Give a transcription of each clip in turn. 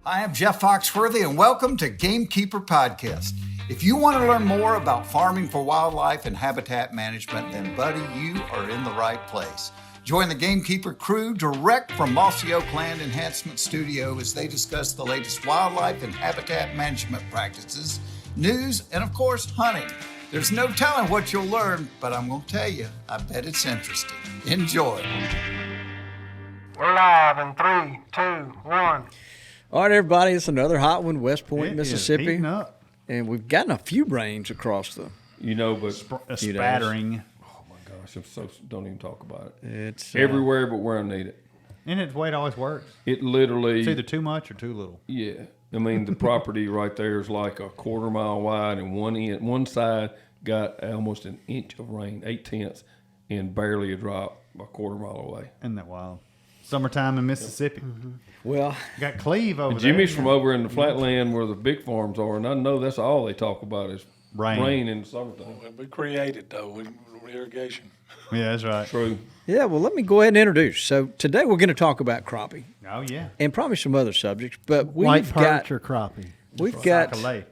I am Jeff Foxworthy, and welcome to Gamekeeper Podcast. If you want to learn more about farming for wildlife and habitat management, then, buddy, you are in the right place. Join the Gamekeeper crew direct from Mossy Oak Land Enhancement Studio as they discuss the latest wildlife and habitat management practices, news, and, of course, hunting. There's no telling what you'll learn, but I'm going to tell you, I bet it's interesting. Enjoy. We're live in 3, 2, 1. All right, everybody, it's another hot one, West Point, Mississippi. Up. And we've gotten a few rains across the... A spattering. Oh, my gosh, don't even talk about it. It's everywhere but where I need it. And it's the way it always works. It literally... It's either too much or too little. Yeah. I mean, the property right there is like a quarter mile wide, and one side got almost an inch of rain, 0.8, and barely a drop a quarter mile away. Isn't that wild? Summertime in Mississippi. Mm-hmm. Well, got Cleve over Jimmy's there. from over in the flatland where the big farms are, and I know that's all they talk about is rain in the summertime. We created, though, with irrigation. Yeah, that's right. True. yeah, well, let me go ahead and introduce. So today we're going to talk about crappie Oh, yeah. and probably some other subjects, but White we've perch got... or crappie? We've got... Sac-a-lait.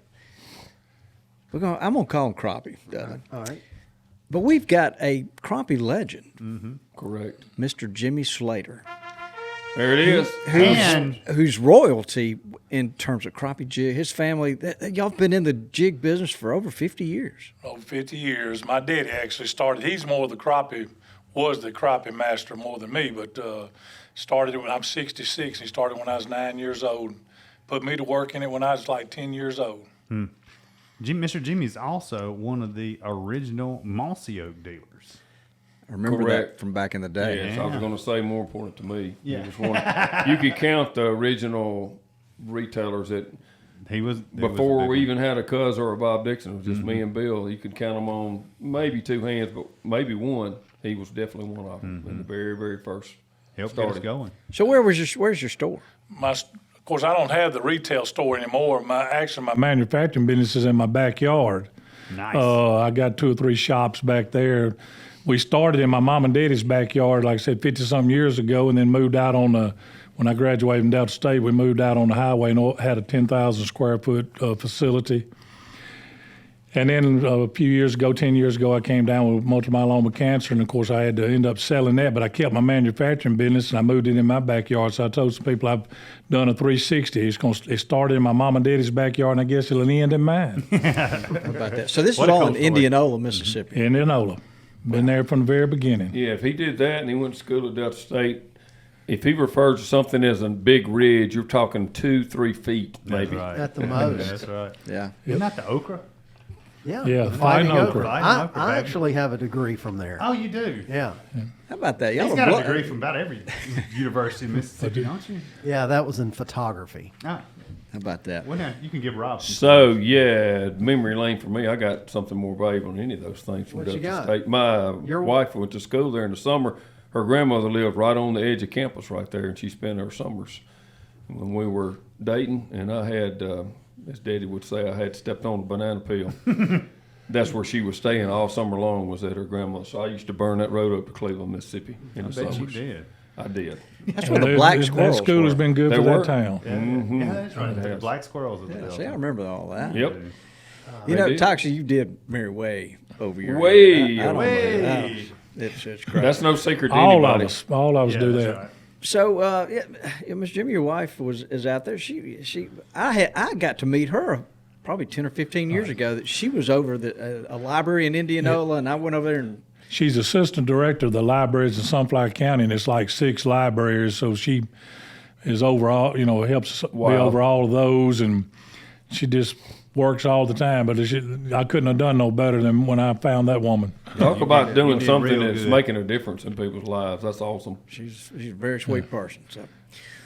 I'm going to call him crappie, Doug. All right. But we've got a crappie legend, Correct. Mr. Jimmy Slater, There it is. who's royalty in terms of crappie jig. His family, y'all been in the jig business for over 50 years. Over 50 years. My daddy actually started, he's more the crappie, was the crappie master more than me, but started it when I'm 66. He started when I was 9 years old. Put me to work in it when I was like 10 years old. Mr. Jimmy's also one of the original Mossy Oak dealers. I remember Correct. that from back in the day. Yes, I was going to say more important to me. Yeah. It was you could count the original retailers that before we even had a Cuz or a Bob Dixon. It was just me and Bill. You could count them on maybe two hands, but maybe one. He was definitely one of them in the very, very first. Helped get us going. So where's your store? Of course, I don't have the retail store anymore. My manufacturing business is in my backyard. Nice. I got 2 or 3 shops back there. We started in my mom and daddy's backyard, like I said, 50-some years ago, and then moved out when I graduated from Delta State, we moved out on the highway and had a 10,000 square foot facility. And then a few years ago, 10 years ago, I came down with multiple myeloma cancer, and of course I had to end up selling that, but I kept my manufacturing business and I moved it in my backyard. So I told some people I've done a 360. It started in my mom and daddy's backyard, and I guess it'll end in mine. How about that? So this is all in Indianola, Mississippi. Indianola. Been there from the very beginning. Yeah, if he did that and he went to school at Delta State, if he refers to something as a big ridge, you're talking 2-3 feet, maybe. That's right. At the most. That's right. Yeah. Isn't that the okra? Yeah. Yeah, the Fighting Fighting Okra. I actually have a degree from there. Oh, you do? Yeah. How about that? Y'all He's are got a degree from about every university in Mississippi, don't you? Yeah, that was in photography. Ah, How about that? well, now, you can give Rob some. So, yeah, memory lane for me, I got something more valuable than any of those things from What you Delta got? State. My wife went to school there in the summer. Her grandmother lived right on the edge of campus right there, and she spent her summers when we were dating. And I had, as Daddy would say, I had stepped on a banana peel. That's where she was staying all summer long, was at her grandmother's. So I used to burn that road up to Cleveland, Mississippi in the Bet you summers. did. I did. That's where the black That squirrels school has were. been good They for were. that town. Yeah, that's right. The black squirrels at the Yeah, Delta. see, I remember all that. Yep. You know, did. Toxie, you did marry way over your Way head. I don't Way. know. It's great. That's no secret to All anybody. of us Yeah, do that's that. right. So, Miss Jimmy, your wife is out there. I got to meet her probably 10 or 15 years ago. That she was over a library in Indianola, and I went over there and. She's assistant director of the libraries in Sunflower County, and it's like 6 libraries. So she is overall, helps be over all of those, and she just works all the time. But I couldn't have done no better than when I found that woman. Talk about doing did something real that's good. making a difference in people's lives. That's awesome. She's a very sweet person. So,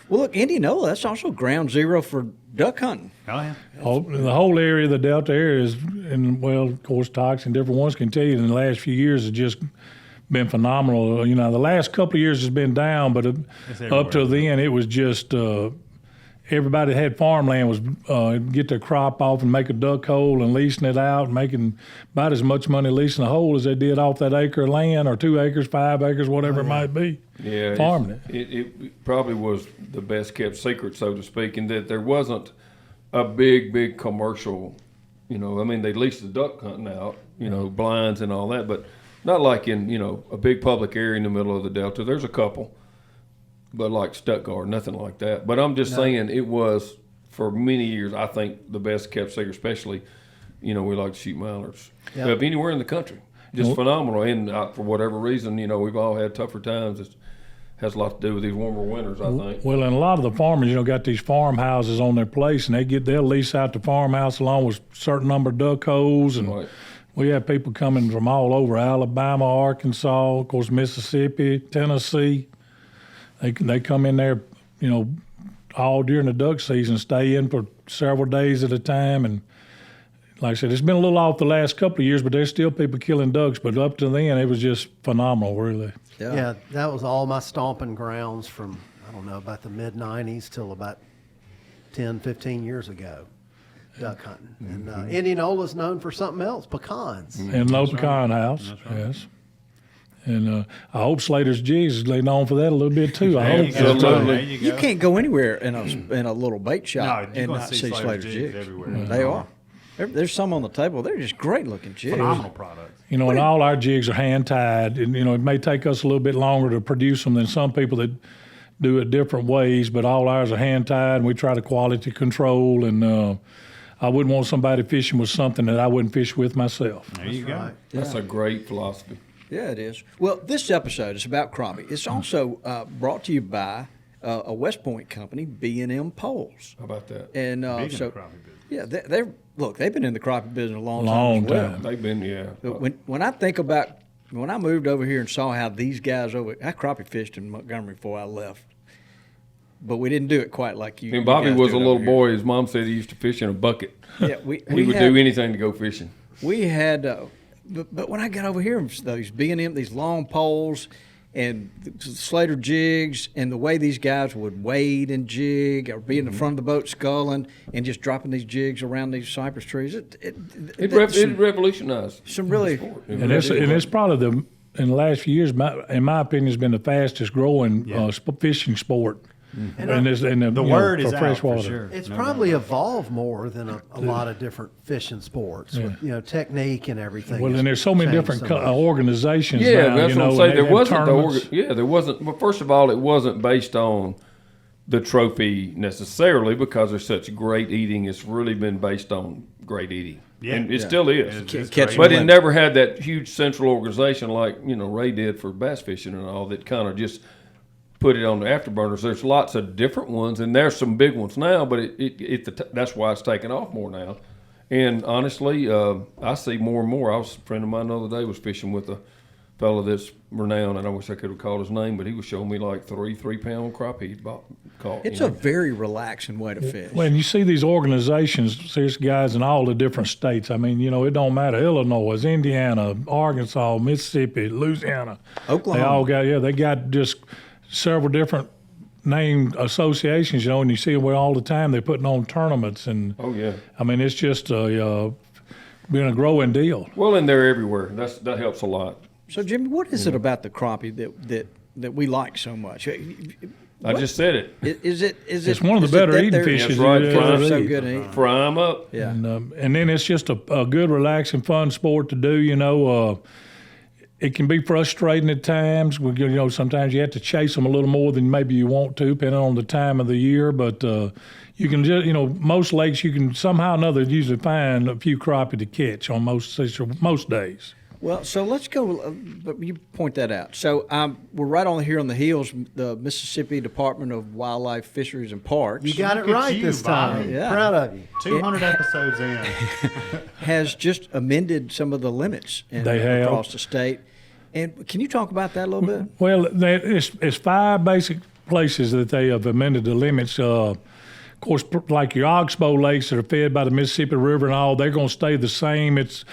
well, look, Indianola, that's also ground zero for duck hunting. Oh, yeah. The whole area of the Delta area is, and well, of course, Tox and different ones can tell you, in the last few years has just been phenomenal. The last couple of years has been down, but up till then, it was just everybody that had farmland was get their crop off and make a duck hole and leasing it out, making about as much money leasing a hole as they did off that acre of land or 2 acres, 5 acres, whatever it might be. Yeah, farming it. It probably was the best kept secret, so to speak, in that there wasn't a big commercial. You know, I mean, they leased the duck hunting out, you know, blinds and all that, but not like in, you know, a big public area in the middle of the Delta. There's a couple, but like Stuttgart, nothing like that. But I'm just saying it was, for many years, I think, the best kept secret, especially, you know, we like to shoot mallards. Of anywhere in the country. Just phenomenal. And for whatever reason, you know, we've all had tougher times. It has a lot to do with these warmer winters, I think. Well, and a lot of the farmers, you know, got these farmhouses on their place, and they'll lease out the farmhouse along with a certain number of duck holes. And Right. we have people coming from all over, Alabama, Arkansas, of course, Mississippi, Tennessee. They come in there, you know, all during the duck season, stay in for several days at a time. And like I said, it's been a little off the last couple of years, but there's still people killing ducks. But up to then, it was just phenomenal, really. Yeah, that was all my stomping grounds from, I don't know, about the mid-'90s till about 10, 15 years ago, duck hunting. And Indianola's known for something else, pecans. And no pecan house, yes. And I hope Slater's Jigs is laid on for that a little bit too. I hope. There Absolutely. you You go. can't go anywhere in a little bait shop No, you're and gonna not see see Slater's Slater's jigs jigs. everywhere. They are. There's some on the table. They're just great looking jigs. Phenomenal products. You know, and all our jigs are hand tied, and you know it may take us a little bit longer to produce them than some people that do it different ways. But all ours are hand tied, and we try to quality control. And I wouldn't want somebody fishing with something that I wouldn't fish with myself. There you go. Right. That's a great philosophy. Yeah, it is. Well, this episode is about crappie. It's also brought to you by a West Point company, B&M Poles. How about that? And Big in so, the crappie business. yeah, they've been in the crappie business a long Long time. As well. time. They've been, yeah. But when I think about when I moved over here and saw how these guys I crappie fished in Montgomery before I left, but we didn't do it quite like you. And Bobby you guys was do a it little over here. boy. His mom said he used to fish in a bucket. Yeah, we He would had, do anything to go fishing. We had, but when I got over here, these B&M, these long poles, and the Slater jigs, and the way these guys would wade and jig, or be in the front of the boat sculling, and just dropping these jigs around these cypress trees, It revolutionized. some really. the sport. And it's probably in the last few years, in my opinion, has been the fastest growing fishing sport. And The word is for out freshwater. for sure. It's No probably doubt. evolved more than a lot of different fishing sports with, you know, technique and everything. Well, has and there's so many changed different so much. organizations Yeah, now. that's you what know, I'm saying. and There they have wasn't tournaments. there wasn't. Well, first of all, it wasn't based on the trophy necessarily because there's such great eating. It's really been based on great eating, Yeah. and it Yeah. still is. It's Catch great. But it limit. never had that huge central organization like Ray did for bass fishing and all that kind of just put it on the afterburners. There's lots of different ones, and there's some big ones now. But that's why it's taken off more now. And honestly, I see more and more. A friend of mine the other day was fishing with a fellow that's renowned, and I wish I could have called his name, but he was showing me like 3-pound crappie he'd caught. It's a very relaxing way to fish. When you see these organizations, there's guys in all the different states. I mean, it don't matter. Illinois, Indiana, Arkansas, Mississippi, Louisiana. Oklahoma. They got just several different named associations, and you see them all the time. They're putting on tournaments. And Oh yeah. I mean, it's just been a growing deal. Well, and they're everywhere. That helps a lot. So, Jimmy, what is it about the crappie that we like so much? I just said it. Is it? It's one of the better eating fishes. That's right. you Fry ever So eat. good to eat. Fry 'em up. Yeah. And then it's just a good, relaxing, fun sport to do. It can be frustrating at times. Sometimes you have to chase them a little more than maybe you want to, depending on the time of the year. But you can just, most lakes you can somehow or another usually find a few crappie to catch on most days. Well, so let's go. But you point that out. So we're right on here on the heels, the Mississippi Department of Wildlife, Fisheries, and Parks. You got it Look at right you, this time. Bobby. Yeah. Proud of you. 200 episodes in. has just amended some of the limits They have. across the state. And can you talk about that a little bit? Well, it's 5 basic places that they have amended the limits. Of course, like your oxbow lakes that are fed by the Mississippi River and all, they're going to stay the same. It's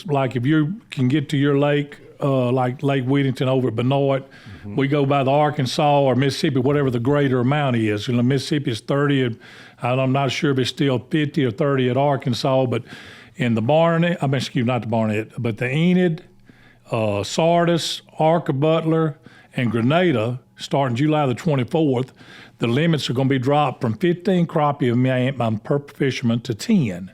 like if you can get to your lake like Lake Whittington over at Benoit. We go by the Arkansas or Mississippi, whatever the greater amount is. You know, Mississippi is 30. And I'm not sure if it's still 50 or 30 at Arkansas, but in the Barnett, not the Barnett, but the Enid, Sardis, Arca Butler, and Grenada, starting July the 24th, the limits are going to be dropped from 15 crappie per fisherman to 10.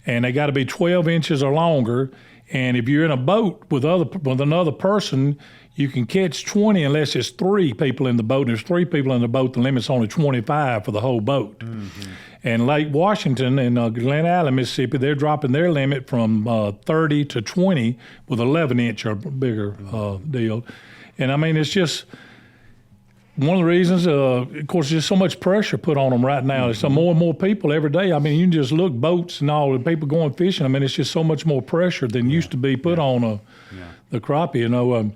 And they got to be 12 inches or longer. And if you're in a boat with another person, you can catch 20 unless it's 3 people in the boat. And there's 3 people in the boat, the limit's only 25 for the whole boat. Mm-hmm. And Lake Washington and Glen Allen, Mississippi, they're dropping their limit from 30 to 20 with 11-inch or bigger deal. And I mean, it's just one of the reasons, of course, there's so much pressure put on them right now. There's so more and more people every day. I mean, you can just look, boats and all, the people going fishing. I mean, it's just so much more pressure than used to be put on the crappie. You know,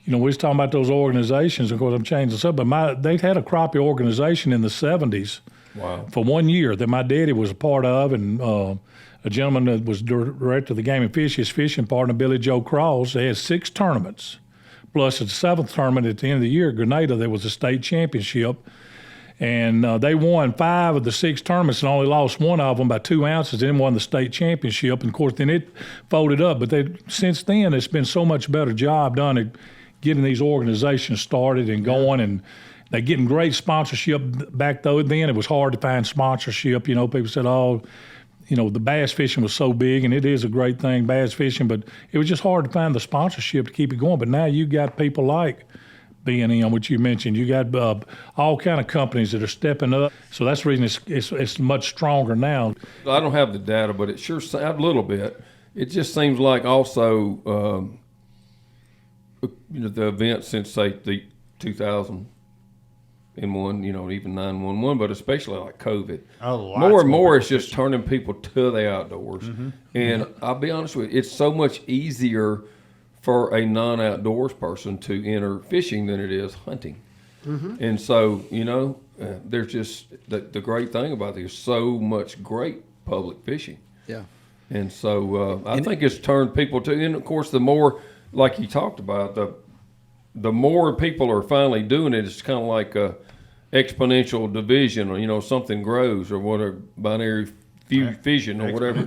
we was talking about those organizations. Of course, I'm changing this up, but they'd had a crappie organization in the 70s for 1 year that my daddy was a part of, and a gentleman that was director of the Game and Fish, his fishing partner, Billy Joe Cross. They had 6 tournaments. Plus, at the 7th tournament at the end of the year, Grenada, there was a state championship. And they won 5 of the 6 tournaments and only lost 1 of them by 2 ounces, then won the state championship. And, of course, then it folded up. But since then, it's been so much better job done at getting these organizations started and going. And they're getting great sponsorship back then. It was hard to find sponsorship. You know, people said, the bass fishing was so big, and it is a great thing, bass fishing, but it was just hard to find the sponsorship to keep it going. But now you got people like B&M, which you mentioned. You got all kind of companies that are stepping up. So that's the reason it's much stronger now. I don't have the data, but it sure a little bit. It just seems like also, the events since, say, the 2001, even 9/11, but especially like COVID. More and more, it's just turning people to the outdoors. Mm-hmm. And I'll be honest with you, it's so much easier for a non-outdoors person to enter fishing than it is hunting. Mm-hmm. And so, there's just the great thing about there's so much great public fishing. Yeah. And so I think it's turned people to, and of course, the more, like you talked about, the more people are finally doing it, it's kind of like a exponential division, or something grows, or whatever, binary fission, or whatever.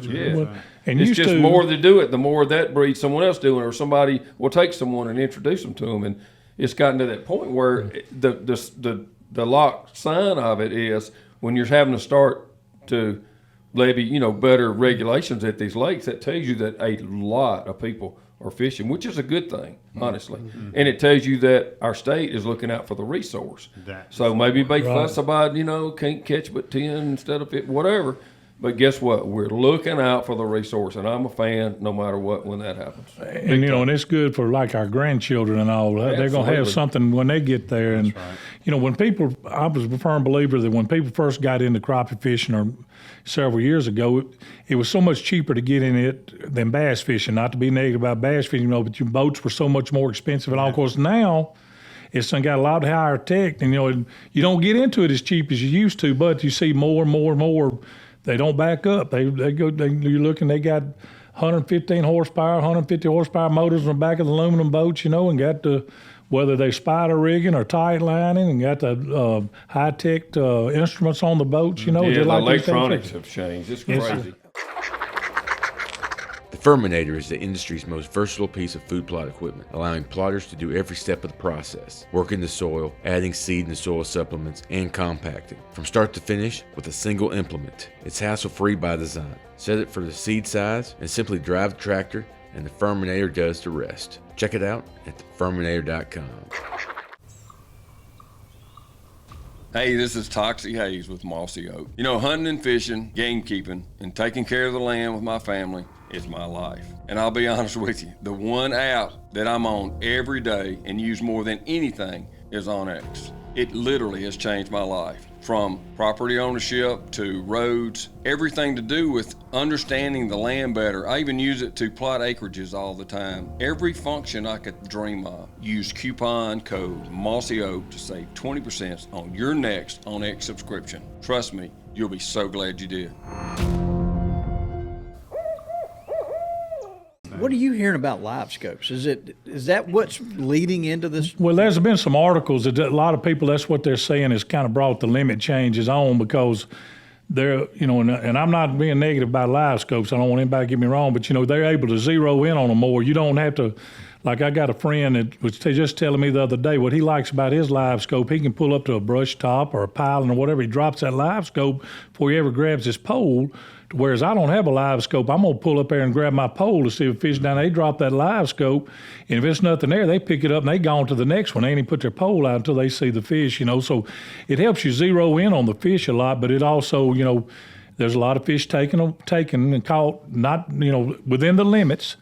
And it's just more to do it. The more that breeds someone else doing it, or somebody will take someone and introduce them to them, and it's gotten to that point where the locked sign of it is when you're having to start to levy, better regulations at these lakes. That tells you that a lot of people are fishing, which is a good thing, honestly. Mm-hmm. And it tells you that our state is looking out for the resource. So maybe they fuss about, can't catch but 10 instead of 50, whatever. But guess what? We're looking out for the resource, and I'm a fan no matter what when that happens. And, and it's good for, like, our grandchildren and all. Absolutely. They're going to have something when they get there. And, when people – I was a firm believer that when people first got into crappie fishing or several years ago, it was so much cheaper to get in it than bass fishing. Not to be negative about bass fishing, but your boats were so much more expensive. And, of course, now it's got a lot higher tech. And, you don't get into it as cheap as you used to, but you see more and more and more – they don't back up. You're looking, they got 115 horsepower, 150 horsepower motors on the back of the aluminum boats, and got whether they spider rigging or tight lining, and got the high-tech instruments on the boats, the electronics have changed. It's crazy. The Furminator is the industry's most versatile piece of food plot equipment, allowing plotters to do every step of the process, working the soil, adding seed and soil supplements, and compacting, from start to finish with a single implement. It's hassle-free by design. Set it for the seed size and simply drive the tractor, and the Furminator does the rest. Check it out at thefurminator.com. Hey, this is Toxie Hayes with Mossy Oak. Hunting and fishing, gamekeeping, and taking care of the land with my family is my life. And I'll be honest with you, the one app that I'm on every day and use more than anything is OnX. It literally has changed my life. From property ownership to roads, everything to do with understanding the land better. I even use it to plot acreages all the time. Every function I could dream of. Use coupon code Mossy Oak to save 20% on your next OnX subscription. Trust me, you'll be so glad you did. What are you hearing about live scopes? Is that what's leading into this? Well, there's been some articles that a lot of people, that's what they're saying, has kind of brought the limit changes on, because they're, and I'm not being negative about live scopes. I don't want anybody to get me wrong, but, they're able to zero in on them more. You don't have to, like I got a friend that was just telling me the other day what he likes about his live scope. He can pull up to a brush top or a piling or whatever. He drops that live scope before he ever grabs his pole. Whereas I don't have a live scope, I'm gonna pull up there and grab my pole to see if fish down. They drop that live scope, and if it's nothing there, they pick it up and they go on to the next one. They ain't even put their pole out until they see the fish. So it helps you zero in on the fish a lot, but it also, there's a lot of fish taken and caught not, within the limits.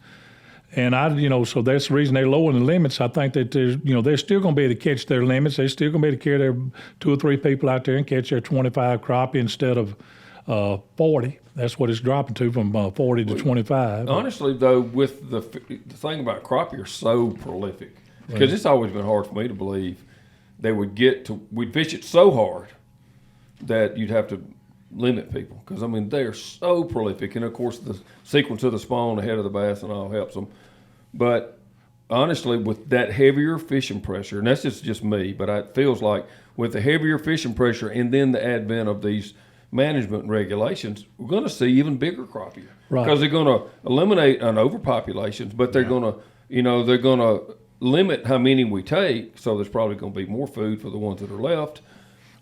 And so that's the reason they're lowering the limits. I think that they're still going to be able to catch their limits. They're still going to be able to carry their 2 or 3 people out there and catch their 25 crappie instead of 40. That's what it's dropping to, from 40 to 25. Honestly, though, with the thing about crappie are so prolific, because it's always been hard for me to believe they would we'd fish it so hard that you'd have to limit people, because they're so prolific, and of course the sequence of the spawn ahead of the bass and all helps them. But honestly, with that heavier fishing pressure, and that's just me, but it feels like with the heavier fishing pressure and then the advent of these management regulations, we're going to see even bigger crappie, because they're going to eliminate an overpopulation, but they're going to limit how many we take, so there's probably going to be more food for the ones that are left.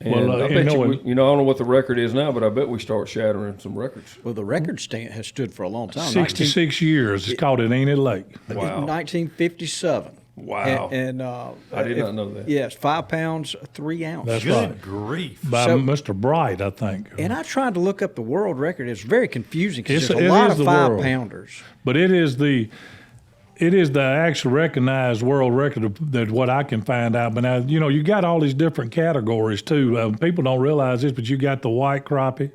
And I bet I don't know what the record is now, but I bet we start shattering some records. Well, the record has stood for a long time. 66 years. It's called an Enid Lake. Wow. 1957. Wow. And I did not know that. Yes, 5 pounds, 3 ounces. That's Good right. grief. By Mr. Bright, I think. And I tried to look up the world record. It's very confusing because It there's a lot is of the 5-pounders. But it is the actual recognized world record that what I can find out. But now, you got all these different categories too. People don't realize this, but you got the white crappie,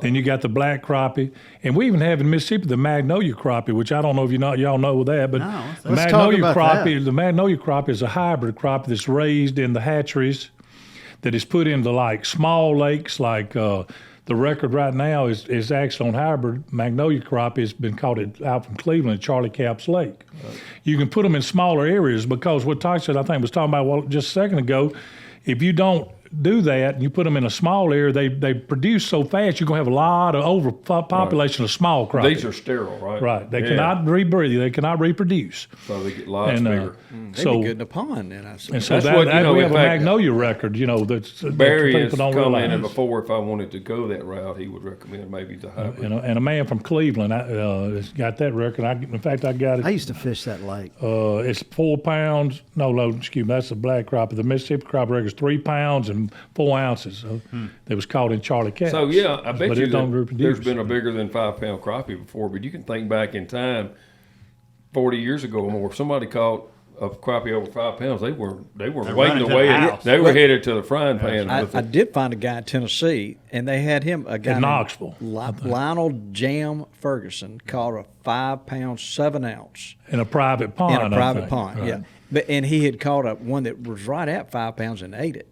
then you got the black crappie, and we even have in Mississippi the magnolia crappie, which I don't know if y'all know that, but the magnolia crappie is a hybrid crappie that's raised in the hatcheries, that is put into like small lakes, like the record right now is actually on hybrid magnolia crappie. It's been caught out from Cleveland, Charlie Capps Lake. Right. You can put them in smaller areas, because what Todd said, I think, was talking about just a second ago, if you don't do that and you put them in a small area, they produce so fast, you're going to have a lot of overpopulation of small crappie. These are sterile, right? Right. They cannot rebreathe. They cannot reproduce. So they get lots bigger. They'd be good in a pond, then, I suppose. And so we have a magnolia record, that's Barry that has people don't commented realize. Before, if I wanted to go that route, he would recommend maybe the hybrid. And a man from Cleveland has got that record. In fact, I got it. I used to fish that lake. It's 4 pounds. No, excuse me. That's the black crappie. The Mississippi crappie record is 3 pounds and 4 ounces. So that was caught in Charlie Capps. So I bet you there's been a bigger than 5-pound crappie before, but you can think back in time, 40 years ago or more, if somebody caught a crappie over 5 pounds, they weren't waiting away. They were headed to the frying pan. I did find a guy in Tennessee, and they had him, a guy in Knoxville. Lionel Jam Ferguson, caught a 5-pound, 7 ounce in a private pond. In a private pond, right. Yeah. And he had caught one that was right at 5 pounds and ate it.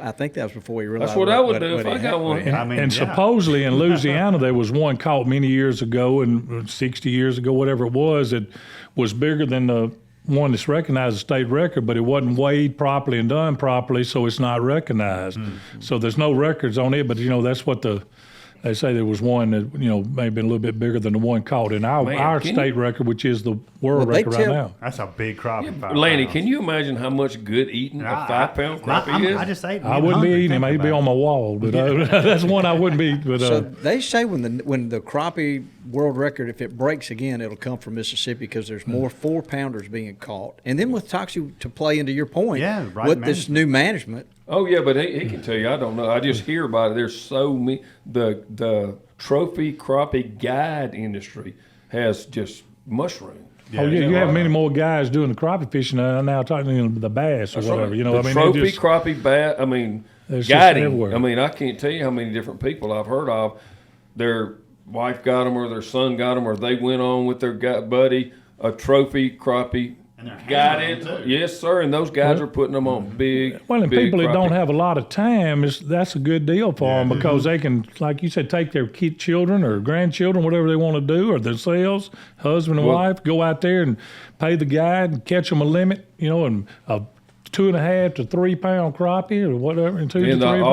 I think that was before he realized. That's what I would do if I got one. And supposedly in Louisiana there was one caught many years ago, and 60 years ago, whatever it was, that was bigger than the one that's recognized as state record, but it wasn't weighed properly and done properly, so it's not recognized. Mm-hmm. So there's no records on it, but that's what they say. There was one that may have been a little bit bigger than the one caught in our state record, which is the world record right now. That's a big crappie. Yeah, Lanny, can you imagine how much good eating a 5-pound crappie is? I just ate. I wouldn't be eating him. He'd be on my wall, but that's one I wouldn't be. But, so they say when the crappie world record, if it breaks again, it'll come from Mississippi, because there's more 4-pounders being caught. And then with Toxie, to play into your point, with this new management. Oh yeah, but he can tell you. I don't know. I just hear about it. There's so many. The trophy crappie guide industry has just mushroomed. Yeah, you have many more guys doing the crappie fishing now, talking the bass or That's whatever. Right. Trophy crappie bass. Guiding. I can't tell you how many different people I've heard of. Their wife got them, or their son got them, or they went on with their buddy a trophy crappie guided. Yes, sir. And those guys are putting them on big. Well, and big people that don't crappie. have a lot of time, that's a good deal for them because they can, like you said, take their children or grandchildren, whatever they want to do, or themselves, husband and wife, go out there and pay the guide and catch them a limit, and a 2.5 to 3 pound crappie or whatever, and 2 to 3 pounds.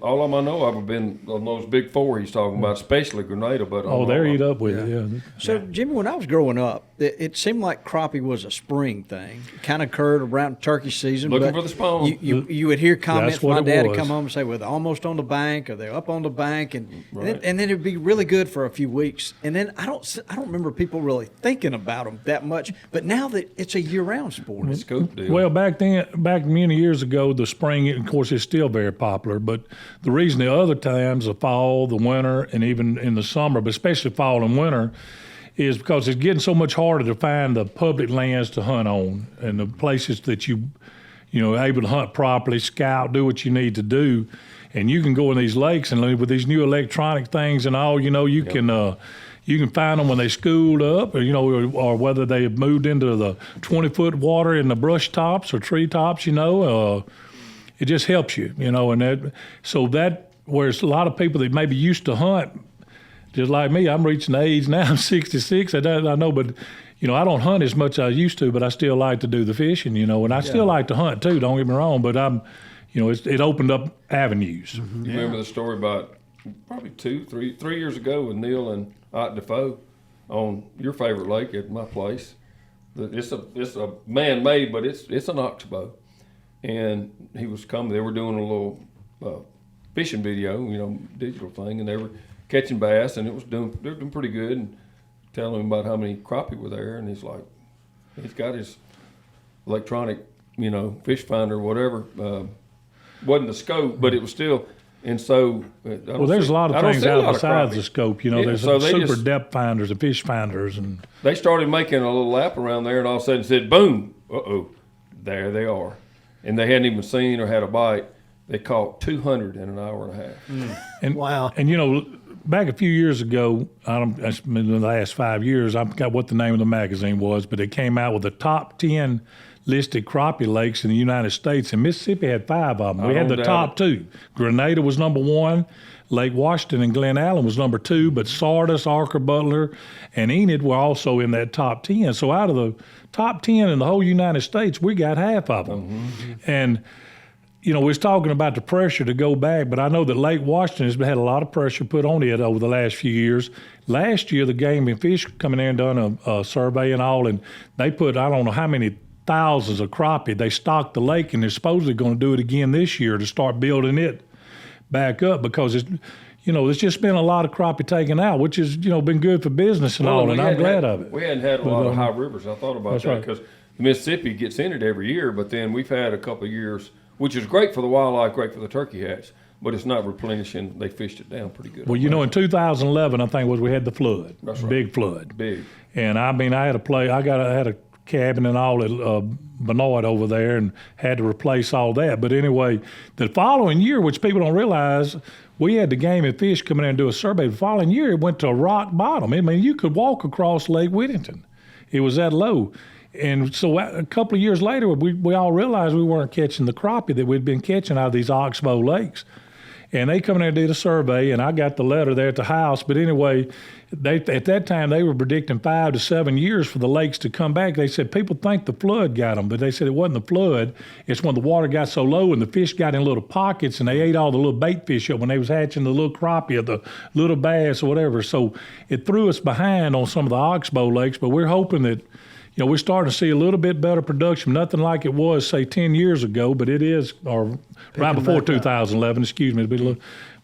All of them I know of have been on those big 4 he's talking about, especially Grenada. But They're eat up with it. Yeah. So, Jimmy, when I was growing up, it seemed like crappie was a spring thing. It kind of occurred around turkey season. Looking but for the spawn. You would hear comments from what my it dad would was. come home and say, well, they're almost on the bank or they're up on the bank. And Right. then it would be really good for a few weeks. And then I don't remember people really thinking about them that much. But now that it's a year-round sport. It's a scoop deal. Well, back many years ago, the spring, of course, is still very popular. But the reason the other times, the fall, the winter, and even in the summer, but especially fall and winter, is because it's getting so much harder to find the public lands to hunt on and the places that you able to hunt properly, scout, do what you need to do. And you can go in these lakes and with these new electronic things and all, you can find them when they schooled up, or whether they have moved into the 20-foot water in the brush tops or tree tops. It just helps you, and whereas a lot of people that maybe used to hunt, just like me, I'm reaching the age now. I'm 66. I know, but I don't hunt as much as I used to, but I still like to do the fishing, and I still like to hunt too. Don't get me wrong, but it opened up avenues. You remember the story about probably 3 years ago with Neil and Ike Defoe on your favorite lake at my place. It's a man-made, but it's an oxbow, and he was coming. They were doing a little fishing video, digital thing, and they were catching bass, and they're doing pretty good. And telling him about how many crappie were there, and he's got his electronic, fish finder, whatever. Wasn't the scope, but it was still. And so, there's a lot of things out besides the scope. There's so super depth finders and fish finders, and they started making a little lap around there, and all of a sudden said, "Boom! There they are," and they hadn't even seen or had a bite. They caught 200 in an hour and a half. And wow! And back a few years ago, that's been the last 5 years. I forgot what the name of the magazine was, but it came out with the top 10 listed crappie lakes in the United States, and Mississippi had 5 of them. We had the top 2. Grenada was number 1. Lake Washington and Glen Allen was number 2, but Sardis, Archer, Butler, and Enid were also in that top 10. So out of the top 10 in the whole United States, we got half of them. Mm-hmm. And we was talking about the pressure to go back, but I know that Lake Washington has had a lot of pressure put on it over the last few years. Last year, the Game and Fish come in there and done a survey and all, and they put, I don't know how many thousands of crappie. They stocked the lake, and they're supposedly going to do it again this year to start building it back up because it's, there's just been a lot of crappie taken out, which has, been good for business and all, and I'm glad of it. We hadn't had a lot of high rivers. I thought about that because Mississippi gets in it every year, but then we've had a couple of years, which is great for the wildlife, great for the turkey hatch, but it's not replenishing. They fished it down pretty good. Well, in 2011, I think we had the flood, That's right. Big flood. Big. And I had a cabin and all at Benoit over there and had to replace all that. But anyway, the following year, which people don't realize, we had the Game and Fish come in there and do a survey. The following year, it went to a rock bottom. I mean, you could walk across Lake Whittington. It was that low. And so a couple of years later, we all realized we weren't catching the crappie that we'd been catching out of these oxbow lakes. And they come in there and did a survey, and I got the letter there at the house. But anyway, at that time, they were predicting 5 to 7 years for the lakes to come back. They said people think the flood got them, but they said it wasn't the flood. It's when the water got so low and the fish got in little pockets, and they ate all the little bait fish up when they was hatching the little crappie or the little bass or whatever. So it threw us behind on some of the oxbow lakes, but we're hoping that we're starting to see a little bit better production. Nothing like it was, say, 10 years ago, but it is, or right before 2011, excuse me,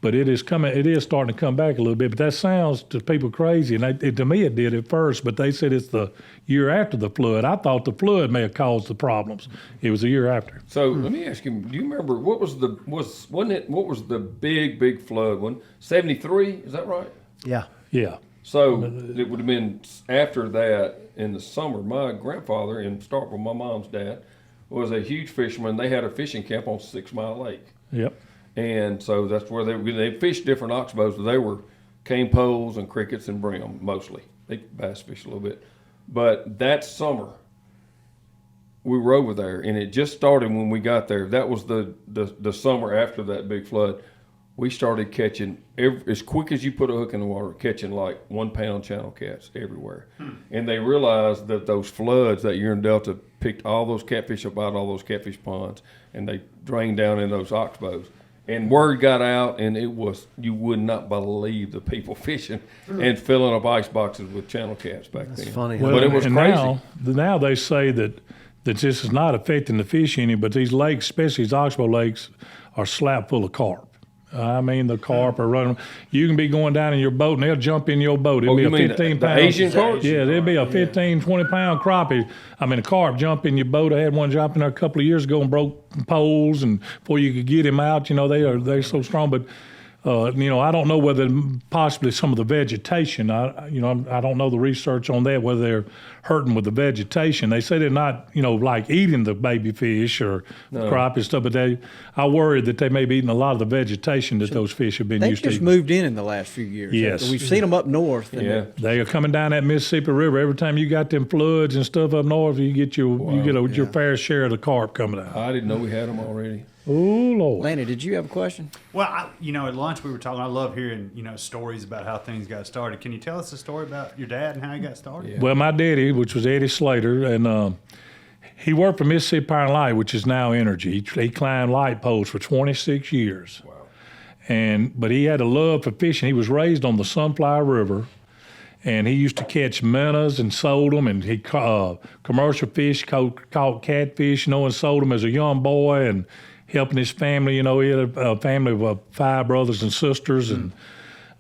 but it is coming. It is starting to come back a little bit. But that sounds to people crazy, and to me it did at first. But they said it's the year after the flood. I thought the flood may have caused the problems. It was the year after. So let me ask you: do you remember what was the big flood one? 73? Is that right? Yeah. Yeah. So it would have been after that in the summer. My grandfather in Starkville, my mom's dad, was a huge fisherman. They had a fishing camp on 6 Mile Lake. Yep. And so that's where they fished different oxbows, but they were cane poles and crickets and brim mostly. They bass fished a little bit. But that summer, we were over there, and it just started when we got there. That was the summer after that big flood. We started catching, as quick as you put a hook in the water, catching like 1 pound channel cats everywhere. And they realized that those floods that year in Delta picked all those catfish up out of all those catfish ponds, and they drained down in those oxbows. And word got out, and it was, you would not believe the people fishing and filling up ice boxes with channel cats back then. That's funny. But it was and crazy. Now they say that this is not affecting the fish any, but these lakes, especially these oxbow lakes, are slap full of carp. I mean, the carp are running. You can be going down in your boat, and they'll jump in your boat. It'll be you a mean 15 the pound. Asian carp? Yeah, there'll be a 15, 20 pound crappie. I mean, a carp jump in your boat. I had one jump in there a couple of years ago and broke poles, and before you could get him out, they're so strong. But I don't know whether possibly some of the vegetation. I don't know the research on that, whether they're hurting with the vegetation. They say they're not, like eating the baby fish or crappie and stuff, but I worry that they may be eating a lot of the vegetation that those fish have been They've used to just eating. moved in the last few years. Yes. We've seen them up north. And Yeah. They are coming down that Mississippi River. Every time you got them floods and stuff up north, you get your fair share of the carp coming out. I didn't know we had them already. Oh, Lord. Lanny, did you have a question? Well, at lunch we were talking. I love hearing stories about how things got started. Can you tell us a story about your dad and how he got started? Yeah. Well, my daddy, which was Eddie Slater, and he worked for Mississippi Power and Light, which is now Energy. He climbed light poles for 26 years. Wow. But he had a love for fishing. He was raised on the Sunflower River, and he used to catch minnows and sold them, and he commercial fish, caught catfish, and sold them as a young boy, and helping his family. He had a family of 5 brothers and sisters, and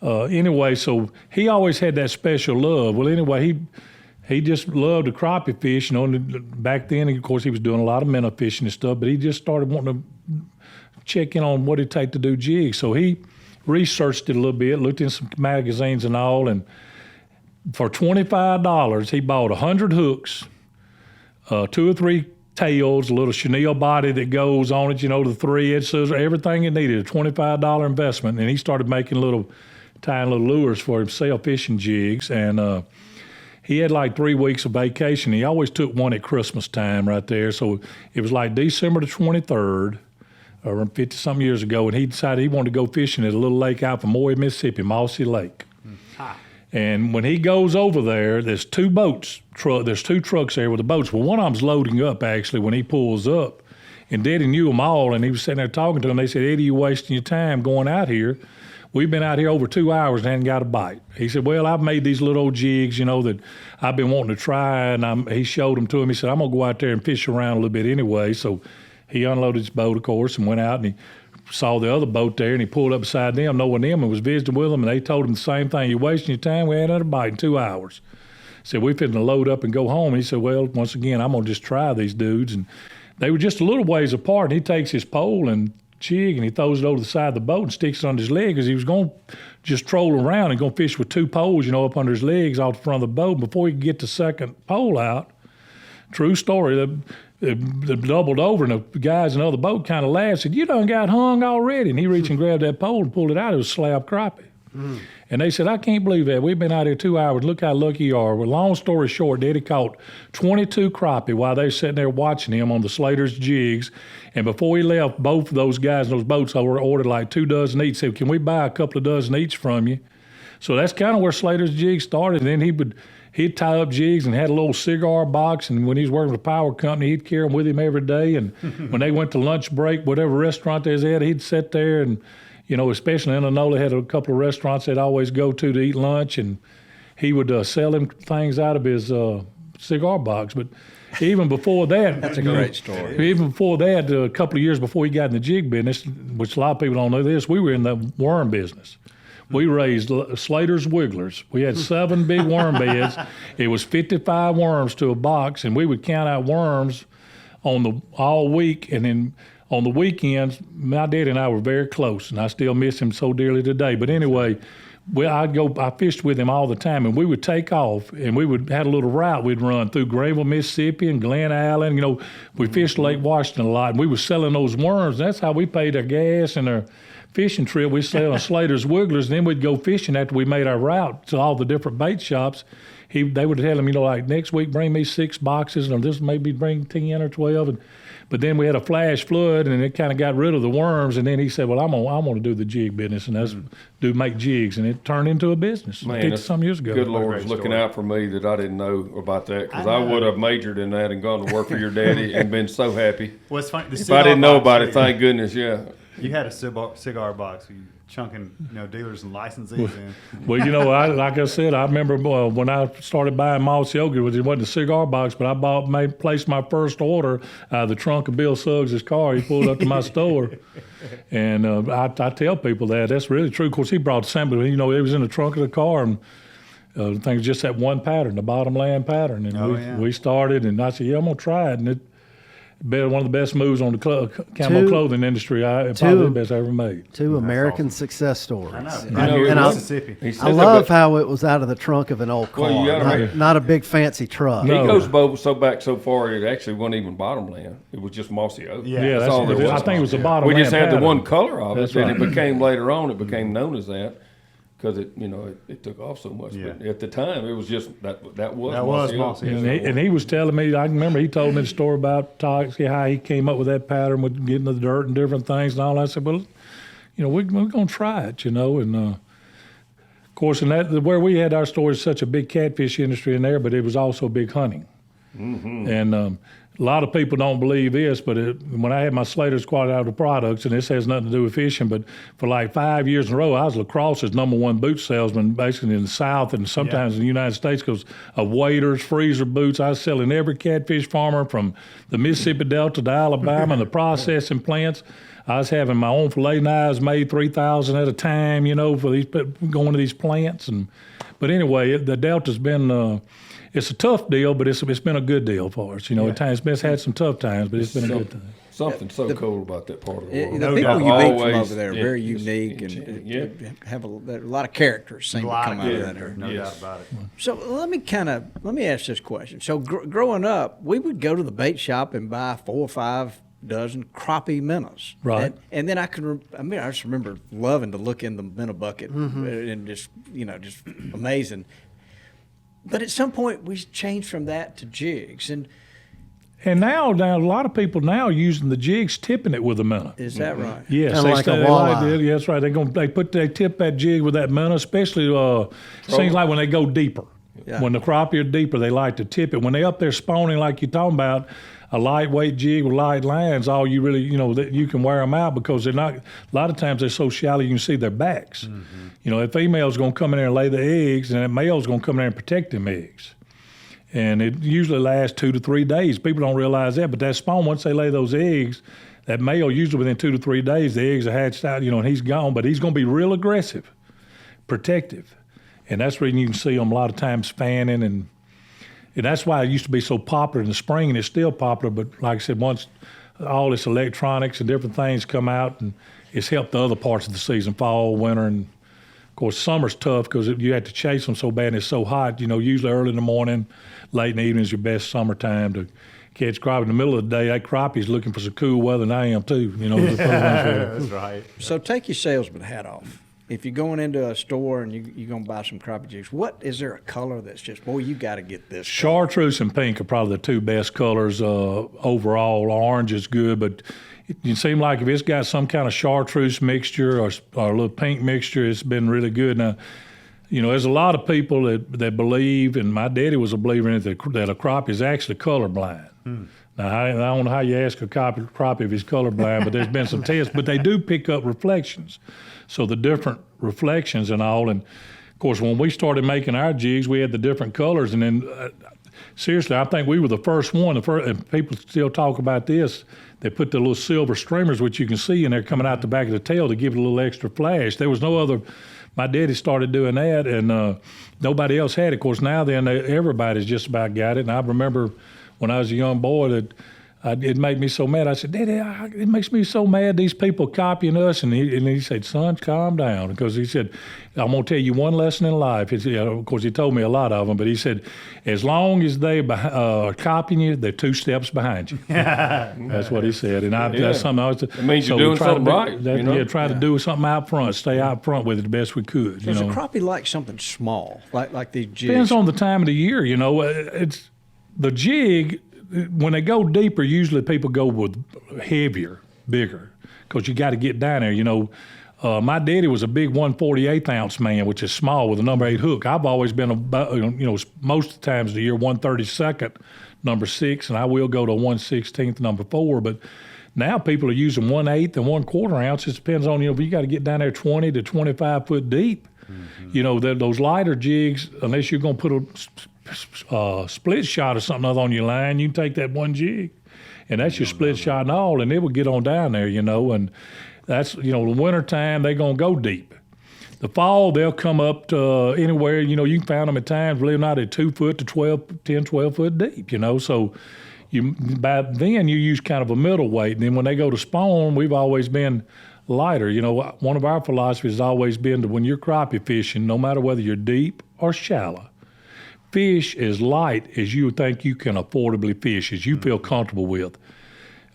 anyway, so he always had that special love. Well, anyway, he just loved the crappie fish. And back then, of course, he was doing a lot of minnow fishing and stuff, but he just started wanting to check in on what it'd take to do jigs. So he researched it a little bit, looked in some magazines and all, and for $25, he bought 100 hooks, 2 or 3 tails, a little chenille body that goes on it, the thread, scissors, everything it needed, a $25 investment. And he started making tying little lures for himself, fishing jigs. And he had like 3 weeks of vacation. He always took one at Christmas time right there. So it was like December the 23rd, or 50-something years ago, and he decided he wanted to go fishing at a little lake out from Moy, Mississippi, Mossy Lake. And when he goes over there, there's 2 boats. There's 2 trucks there with the boats. Well, one of them's loading up, actually, when he pulls up. And Daddy knew them all, and he was sitting there talking to them. They said, Eddie, you're wasting your time going out here. We've been out here over 2 hours and hadn't got a bite. He said, well, I've made these little old jigs, that I've been wanting to try. And he showed them to him. He said, I'm going to go out there and fish around a little bit anyway. So he unloaded his boat, of course, and went out, and he saw the other boat there, and he pulled up beside them, knowing them, and was visiting with them, and they told him the same thing. You're wasting your time. We hadn't had a bite in 2 hours. Said, we finna load up and go home. He said, well, once again, I'm going to just try these dudes. And they were just a little ways apart, and he takes his pole and jig, and he throws it over the side of the boat and sticks it on his leg, because he was going to just troll around and go fish with 2 poles, up under his legs off the front of the boat. Before he could get the second pole out, true story, they doubled over, and the guys in the other boat kind of laughed, said, you done got hung already. And he reached and grabbed that pole and pulled it out. It was slab crappie. And they said, I can't believe that. We've been out here 2 hours. Look how lucky you are. Well, long story short, Daddy caught 22 crappie while they were sitting there watching him on the Slater's jigs. And before he left, both of those guys in those boats ordered like 2 dozen each. Said, can we buy a couple of dozen each from you? So that's kind of where Slater's jigs started. And then he'd tie up jigs and had a little cigar box, and when he was working with the power company, he'd carry them with him every day. And when they went to lunch break, whatever restaurant they was at, he'd sit there and, especially in Enola, had a couple of restaurants they'd always go to eat lunch, and he would sell them things out of his cigar box. But even before that, That's a great story. Even before that, a couple of years before he got in the jig business, which a lot of people don't know this, we were in the worm business. We raised Slater's Wigglers. We had 7 big worm beds. It was 55 worms to a box, and we would count out worms all week. And then on the weekends, my dad and I were very close, and I still miss him so dearly today. But anyway, I fished with him all the time, and we would take off, and we had a little route we'd run through Greenville, Mississippi, and Glen Allen. We fished Lake Washington a lot, and we were selling those worms. And that's how we paid our gas and our fishing trip. We'd sail on Slater's Wigglers, and then we'd go fishing after we made our route to all the different bait shops. They would tell him, like, next week bring me 6 boxes, or this maybe bring 10 or 12. But then we had a flash flood, and it kind of got rid of the worms. And then he said, well, I'm gonna do the jig business, and that's make jigs. And it turned into a business 50-some years ago. Good Lord was looking out for me that I didn't know about that, because I would have majored in that and gone to work for your daddy and been so happy. Well, it's funny. If I didn't know about it, thank goodness, yeah. You had a cigar box. You chunking, dealers and licensees in. Well, like I said, I remember when I started buying moss yogurt, it wasn't a cigar box, but I placed my first order out of the trunk of Bill Suggs' car. He pulled up to my store. And I tell people that's really true. Of course, he brought sample. It was in the trunk of the car, and the thing was just that one pattern, the bottomland pattern. And we started, and I said, I'm going to try it. And it been one of the best moves on the camo clothing industry. Probably the best I ever made. 2 American success stories. I know. And Mississippi. I love how it was out of the trunk of an old car, not a big fancy truck. He goes back so far, it actually wasn't even bottomland. It was just mossy oak. Yeah, that's all there was. I think it was the bottomland. We just had pattern. the one color of it, That's right. and it became later on. It became known as that. Because it took off so much, but at the time it was just that was mossy. And he was telling me, I remember he told me the story about Toxie, how he came up with that pattern with getting the dirt and different things and all that. I said, well, we're going to try it, and of course, where we had our store is such a big catfish industry in there, but it was also big hunting. Mm-hmm. And a lot of people don't believe this, but when I had my Slater's Quality Outdoor Products, and this has nothing to do with fishing, but for like 5 years in a row, I was LaCrosse's #1 boot salesman, basically in the South and sometimes in the United States, because of waders, freezer boots. I was selling every catfish farmer from the Mississippi Delta to Alabama and the processing plants. I was having my own fillet knives made 3,000 at a time, for these going to these plants. But anyway, the Delta's been. It's a tough deal, but it's been a good deal for us. It's had some tough times, but it's been a good thing. Something so cool about that part of the world. The people you meet from over there are very unique and have a lot of characters seem to come out of that area. No doubt about it. So let me ask this question. So growing up, we would go to the bait shop and buy 4 or 5 dozen crappie minnows. Right. And then I just remember loving to look in the minnow bucket and just amazing. But at some point, we changed from that to jigs, and now a lot of people now are using the jigs, tipping it with a minnow. Is that right? Kinda Yes, like a walleye. Yeah, that's right. They tip that jig with that minnow, especially seems like when they go deeper. Yeah. When the crappie are deeper, they like to tip it. When they up there spawning, like you're talking about, a lightweight jig with light lines, all you really, that you can wear them out because they're not. A lot of times they're so shallow you can see their backs. Mm-hmm. A female's going to come in there and lay the eggs, and that male's going to come in there and protect them eggs. And it usually lasts 2 to 3 days. People don't realize that, but that spawn, once they lay those eggs, that male usually within 2 to 3 days the eggs are hatched out, and he's gone. But he's going to be real aggressive, protective, and that's where you can see them a lot of times fanning and that's why it used to be so popular in the spring, and it's still popular. But like I said, once all this electronics and different things come out, and it's helped the other parts of the season, fall, winter, and of course summer's tough because you have to chase them so bad and it's so hot. Usually early in the morning, late in the evening is your best summertime to catch crappie. In the middle of the day, that crappie's looking for some cool weather, and I am too. That's right. So take your salesman hat off. If you're going into a store and you're going to buy some crappie jigs, is there a color that's just, boy, you got to get this? Chartreuse and pink are probably the 2 best colors overall. Orange is good, but it seems like if it's got some kind of chartreuse mixture or a little pink mixture, it's been really good. Now, there's a lot of people that believe, and my daddy was a believer in it, that a crappie is actually colorblind. Now, I don't know how you ask a crappie if he's colorblind, but there's been some tests. But they do pick up reflections. So the different reflections and all. And, of course, when we started making our jigs, we had the different colors. And then, seriously, I think we were the first one. And people still talk about this. They put the little silver streamers, which you can see in there coming out the back of the tail to give it a little extra flash. There was no other. My daddy started doing that, and nobody else had it. Of course, now then, everybody's just about got it. And I remember when I was a young boy that it made me so mad. I said, Daddy, it makes me so mad these people copying us. And he said, son, calm down. Because he said, I'm going to tell you one lesson in life. Of course, he told me a lot of them, but he said, as long as they are copying you, they're 2 steps behind you. That's what he said. And that's something I was. It means you're doing something right. Try to do something out front, stay out front with it the best we could. Does a crappie like something small, like these jigs? Depends on the time of the year. It's the jig. When they go deeper, usually people go with heavier, bigger, because you got to get down there. My daddy was a big 1/48 ounce man, which is small with a number 8 hook. I've always been about, most of the times of the year 1/32 number 6, and I will go to 1/16 number 4. But now people are using 1/8 and 1/4 ounces. It depends on if you got to get down there 20 to 25 foot deep. Mm-hmm. Those lighter jigs, unless you're going to put a split shot or something other on your line, you can take that one jig, and that's your split shot and all, and it will get on down there, and that's, the winter time, they're going to go deep. The fall, they'll come up to anywhere, you can find them at times, believe it or not, at 2 foot to 10, 12 foot deep, so by then you use kind of a middle weight, and then when they go to spawn, we've always been lighter. One of our philosophies has always been that when you're crappie fishing, no matter whether you're deep or shallow, fish as light as you think you can affordably fish, as you feel comfortable with.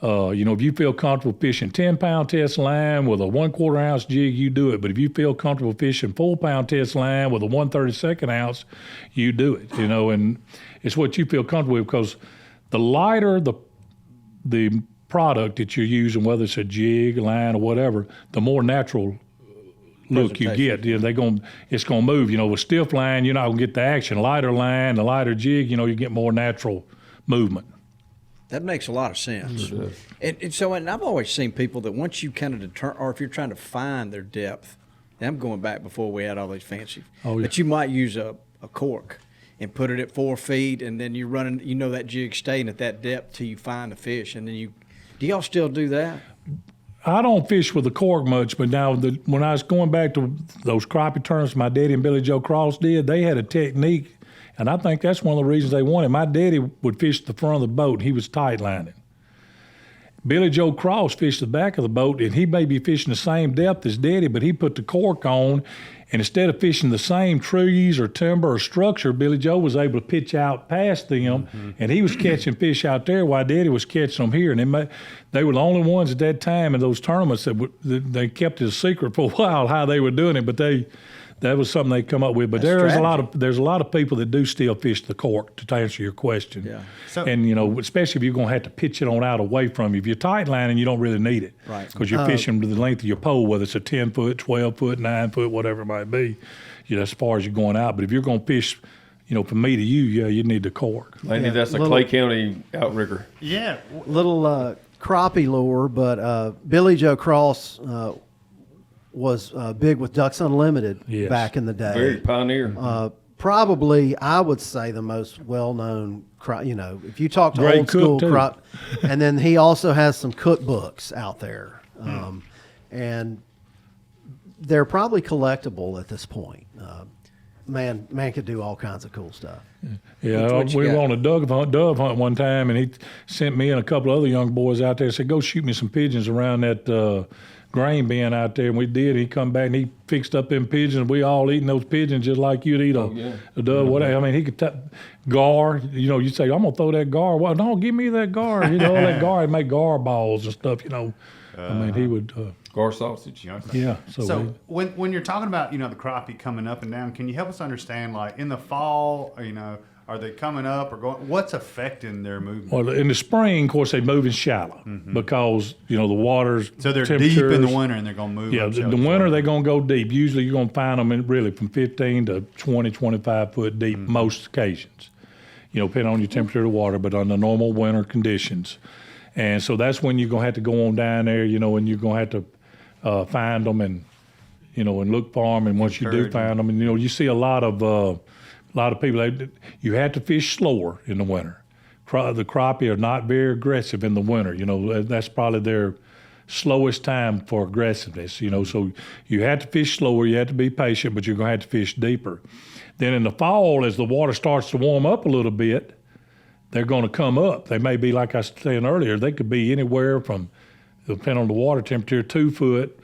If you feel comfortable fishing 10-pound test line with a 1/4 ounce jig, you do it. But if you feel comfortable fishing 4-pound test line with a 1/32 ounce, you do it. And it's what you feel comfortable with, because the lighter the product that you're using, whether it's a jig, line, or whatever, the more natural look you get. It's gonna move. With stiff line, you're not gonna get the action. Lighter line, the lighter jig, you get more natural movement. That makes a lot of sense. And I've always seen people that once you kind of determine, or if you're trying to find their depth, and I'm going back before we had all these fancy, but you might use a cork and put it at 4 feet, and then you're running, that jig staying at that depth till you find the fish, and then do y'all still do that? I don't fish with the cork much, but now when I was going back to those crappie tournaments my daddy and Billy Joe Cross did, they had a technique, and I think that's one of the reasons they won it. My daddy would fish the front of the boat, and he was tight lining. Billy Joe Cross fished the back of the boat, and he may be fishing the same depth as Daddy, but he put the cork on, and instead of fishing the same trees or timber or structure, Billy Joe was able to pitch out past them, and he was catching fish out there while Daddy was catching them here. And they were the only ones at that time in those tournaments that they kept it a secret for a while how they were doing it, but that was something they come up with. But there's a lot of people that do still fish the cork, to answer your question. Yeah. So, and especially if you're going to have to pitch it on out away from you. If you're tight lining, you don't really need it, right? Because you're fishing to the length of your pole, whether it's a 10 foot, 12 foot, 9 foot, whatever it might be. As far as you're going out. But if you're going to fish, from me to you, you need the cork. Landy, that's a Clay County outrigger. Yeah. Little crappie lure, but Billy Joe Cross was big with Ducks Unlimited back in the day. Very pioneer. Probably, I would say, the most well-known, if you talk to Great old school cook, and then he also has some cookbooks out there. And they're probably collectible at this point. Man could do all kinds of cool stuff. Yeah, we were on a dove hunt one time, and he sent me and a couple of other young boys out there and said, go shoot me some pigeons around that grain bin out there, and we did. He come back and he fixed up them pigeons. We all eating those pigeons just like you'd eat a dove. Whatever. I mean, he could gar. You say, I'm gonna throw that gar. Well, no, give me that gar. That gar. He'd make gar balls and stuff. I mean, he would. Gar sausage. Yeah. So when you're talking about the crappie coming up and down, can you help us understand, like in the fall, are they coming up or going? What's affecting their movement? Well, in the spring, of course, they move in shallow because the water's so they're deep in the winter and they're going to move. Yeah, the winter they're going to go deep. Usually, you're going to find them really from 15 to 20, 25 foot deep most occasions. Depending on your temperature of the water, but under normal winter conditions. And so that's when you're going to have to go on down there, and you're going to have to find them and look for them. And once you do find them, and you see a lot of people. You have to fish slower in the winter. The crappie are not very aggressive in the winter. That's probably their slowest time for aggressiveness. So you have to fish slower. You have to be patient, but you're going to have to fish deeper. Then in the fall, as the water starts to warm up a little bit, they're going to come up. They may be, like I was saying earlier, they could be anywhere from, depending on the water temperature, 2 foot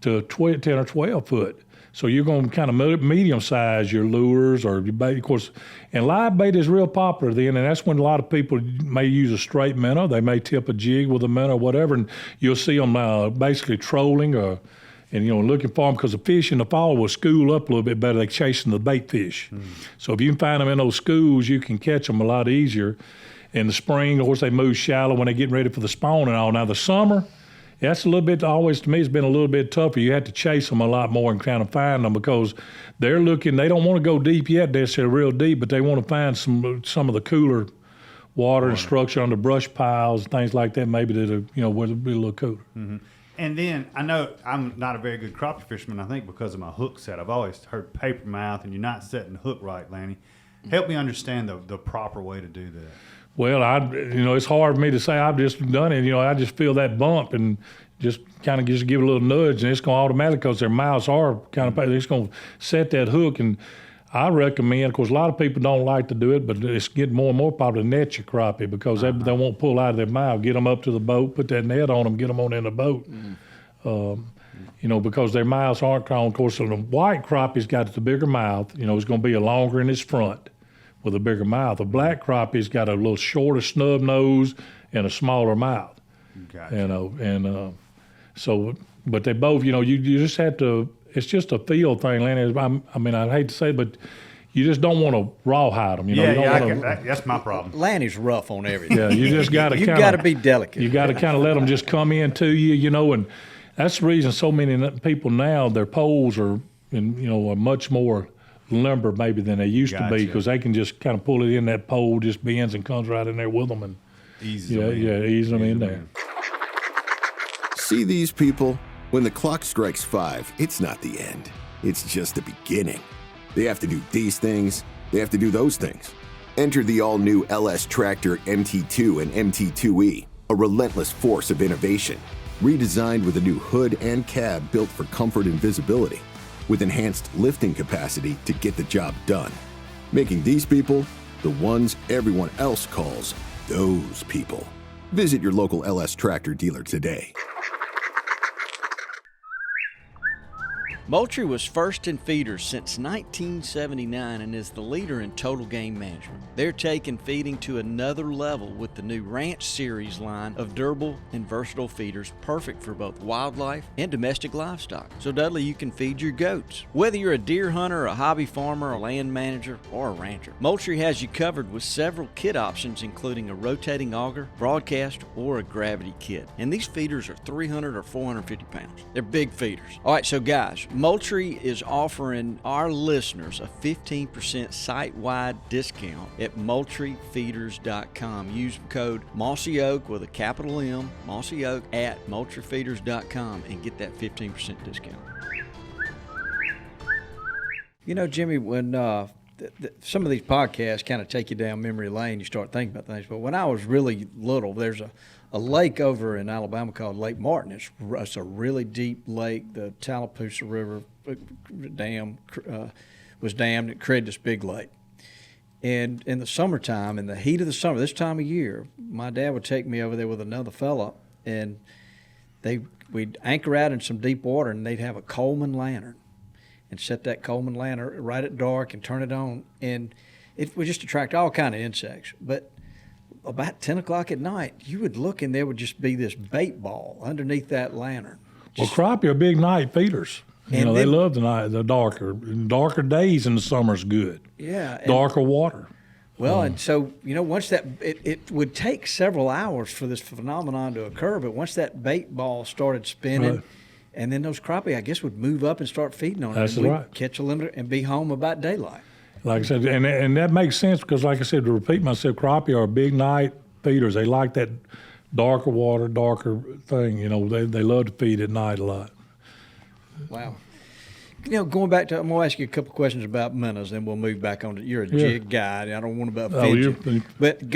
to 10 or 12 foot. So you're going to kind of medium size your lures or your bait, of course. And live bait is real popular then, and that's when a lot of people may use a straight minnow. They may tip a jig with a minnow or whatever, and you'll see them basically trolling and looking for them, because the fish in the fall will school up a little bit better. They're chasing the bait fish. So if you can find them in those schools, you can catch them a lot easier. In the spring, of course, they move shallow when they're getting ready for the spawn and all. Now the summer, that's a little bit, always to me, it's been a little bit tougher. You have to chase them a lot more and kind of find them, because they're looking, they don't want to go deep yet, they're real deep, but they want to find some of the cooler water and structure under brush piles, things like that, maybe that where it'll be a little cooler. Mm-hmm. And then I know I'm not a very good crappie fisherman, I think, because of my hook set. I've always heard paper mouth and you're not setting the hook right, Lanny. Help me understand the proper way to do that. Well, it's hard for me to say. I've just done it. I just feel that bump and just kind of just give it a little nudge, and it's going to automatically, because their mouths are kind of, it's going to set that hook. And I recommend, of course, a lot of people don't like to do it, but it's getting more and more popular to net your crappie, because they won't pull out of their mouth. Get them up to the boat, put that net on them, get them on in the boat. Because their mouths aren't drawn. Of course, the white crappie's got the bigger mouth. It's going to be longer in its front with a bigger mouth. The black crappie's got a little shorter snub nose and a smaller mouth. Gotcha. But they both, you just have to, it's just a feel thing, Lanny. I hate to say it, but you just don't want to rawhide them. That's my problem. Lanny's rough on everything. Yeah, you just got to you got to be delicate. You got to kind of let them just come into you, and that's the reason so many people now, their poles are much more limber maybe than they used to be, because they can just kind of pull it in, that pole just bends and comes right in there with them and ease them in there. See these people? When the clock strikes 5, it's not the end. It's just the beginning. They have to do these things. They have to do those things. Enter the all-new LS Tractor MT2 and MT2E, a relentless force of innovation. Redesigned with a new hood and cab built for comfort and visibility, with enhanced lifting capacity to get the job done. Making these people the ones everyone else calls those people. Visit your local LS Tractor dealer today. Moultrie was first in feeders since 1979 and is the leader in total game management. They're taking feeding to another level with the new Ranch Series line of durable and versatile feeders, perfect for both wildlife and domestic livestock. So Dudley, you can feed your goats. Whether you're a deer hunter, a hobby farmer, a land manager, or a rancher, Moultrie has you covered with several kit options, including a rotating auger, broadcast, or a gravity kit. And these feeders are 300 or 450 pounds. They're big feeders. All right, so guys, Moultrie is offering our listeners a 15% site-wide discount at MoultrieFeeders.com. Use code Mossy Oak with a capital M, Mossy Oak, at MoultrieFeeders.com and get that 15% discount. Jimmy, when some of these podcasts kind of take you down memory lane, you start thinking about things. But when I was really little, there's a lake over in Alabama called Lake Martin. It's a really deep lake. The Tallapoosa River dam was dammed. It created this big lake. And in the summertime, in the heat of the summer, this time of year, my dad would take me over there with another fella, and we'd anchor out in some deep water, and they'd have a Coleman lantern and set that Coleman lantern right at dark and turn it on. And it would just attract all kind of insects. But about 10 o'clock at night, you would look and there would just be this bait ball underneath that lantern. Well, crappie are big night feeders. They love the darker days in the summer's good. Yeah. Darker water. Well, and so, once it would take several hours for this phenomenon to occur, but once that bait ball started spinning, right, and then those crappie, I guess, would move up and start feeding on it. That's and right. Catch a limiter and be home about daylight. Like I said, and that makes sense because, like I said, to repeat myself, crappie are big night feeders. They like that darker water, darker thing. They love to feed at night a lot. Wow. Going back to, I'm going to ask you a couple questions about minnows, then we'll move back on to, you're a jig guy. I don't want to offend you. But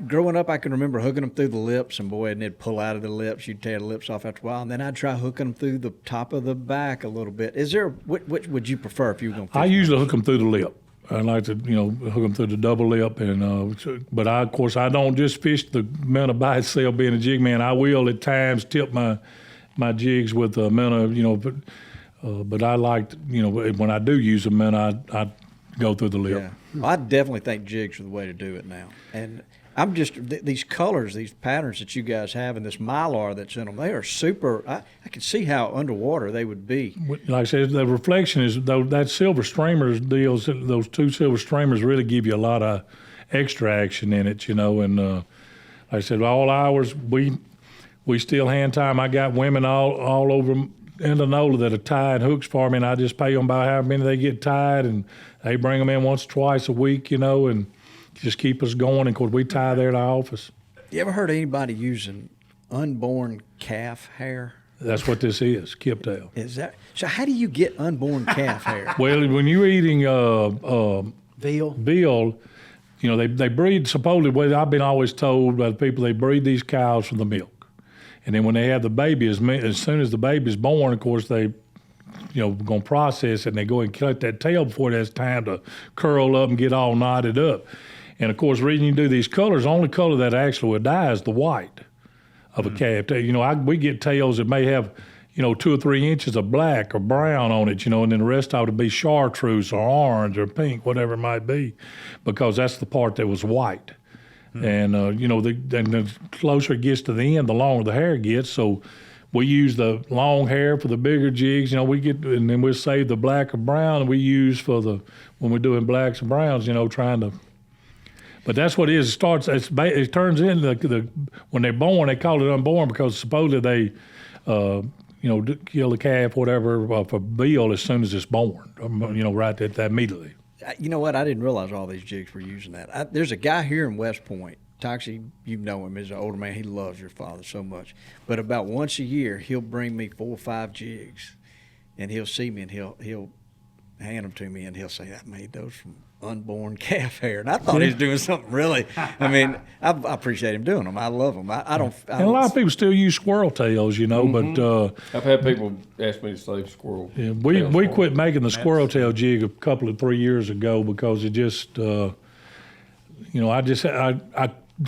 growing up, I can remember hooking them through the lips, and boy, and they'd pull out of the lips. You'd tear the lips off after a while, and then I'd try hooking them through the top of the back a little bit. Is there, which would you prefer if you were going to fish? I usually hook them through the lip. I like to, hook them through the double lip, but of course, I don't just fish the minnow by itself. Being a jig man, I will at times tip my jigs with a minnow, but I like, when I do use a minnow, I go through the lip. Yeah, well, I definitely think jigs are the way to do it now. And I'm just these colors, these patterns that you guys have, and this mylar that's in them, they are super. I can see how underwater they would be. Like I said, the reflection is that silver streamers deals. Those 2 silver streamers really give you a lot of extra action in it, And like I said, all hours we still hand tie 'em. I got women all over Indianola that are tied hooks for me, and I just pay them by how many they get tied, and they bring them in once or twice a week, and just keep us going. And of course, we tie there at our office. You ever heard of anybody using unborn calf hair? That's what this is, kiptail. Is that so? How do you get unborn calf hair? Well, when you're eating Veal. they breed, supposedly, well, I've been always told by the people, they breed these cows from the milk. And then when they have the baby, as soon as the baby's born, of course, they going to process it, and they go and cut that tail before it has time to curl up and get all knotted up. And, of course, the reason you do these colors, the only color that actually would die is the white of a calf. We get tails that may have, 2 or 3 inches of black or brown on it, and then the rest of it would be chartreuse or orange or pink, whatever it might be, because that's the part that was white. And, the closer it gets to the end, the longer the hair gets. So we use the long hair for the bigger jigs, and then we'll save the black or brown, and we use when we're doing blacks and browns, trying to. But that's what it is. It turns in when they're born, they call it unborn because supposedly they, kill the calf, whatever, for veal as soon as it's born, right at that immediately. You know what? I didn't realize all these jigs were using that. There's a guy here in West Point. Toxie, you know him. He's an older man. He loves your father so much. But about once a year, he'll bring me 4 or 5 jigs, and he'll see me, and he'll hand them to me, and he'll say, I made those from unborn calf hair. And I thought he was doing something really. I mean, I appreciate him doing them. I love them. And a lot of people still use squirrel tails, but I've had people ask me to save squirrel. Yeah, we quit making the squirrel tail jig a couple of 3 years ago because it just, I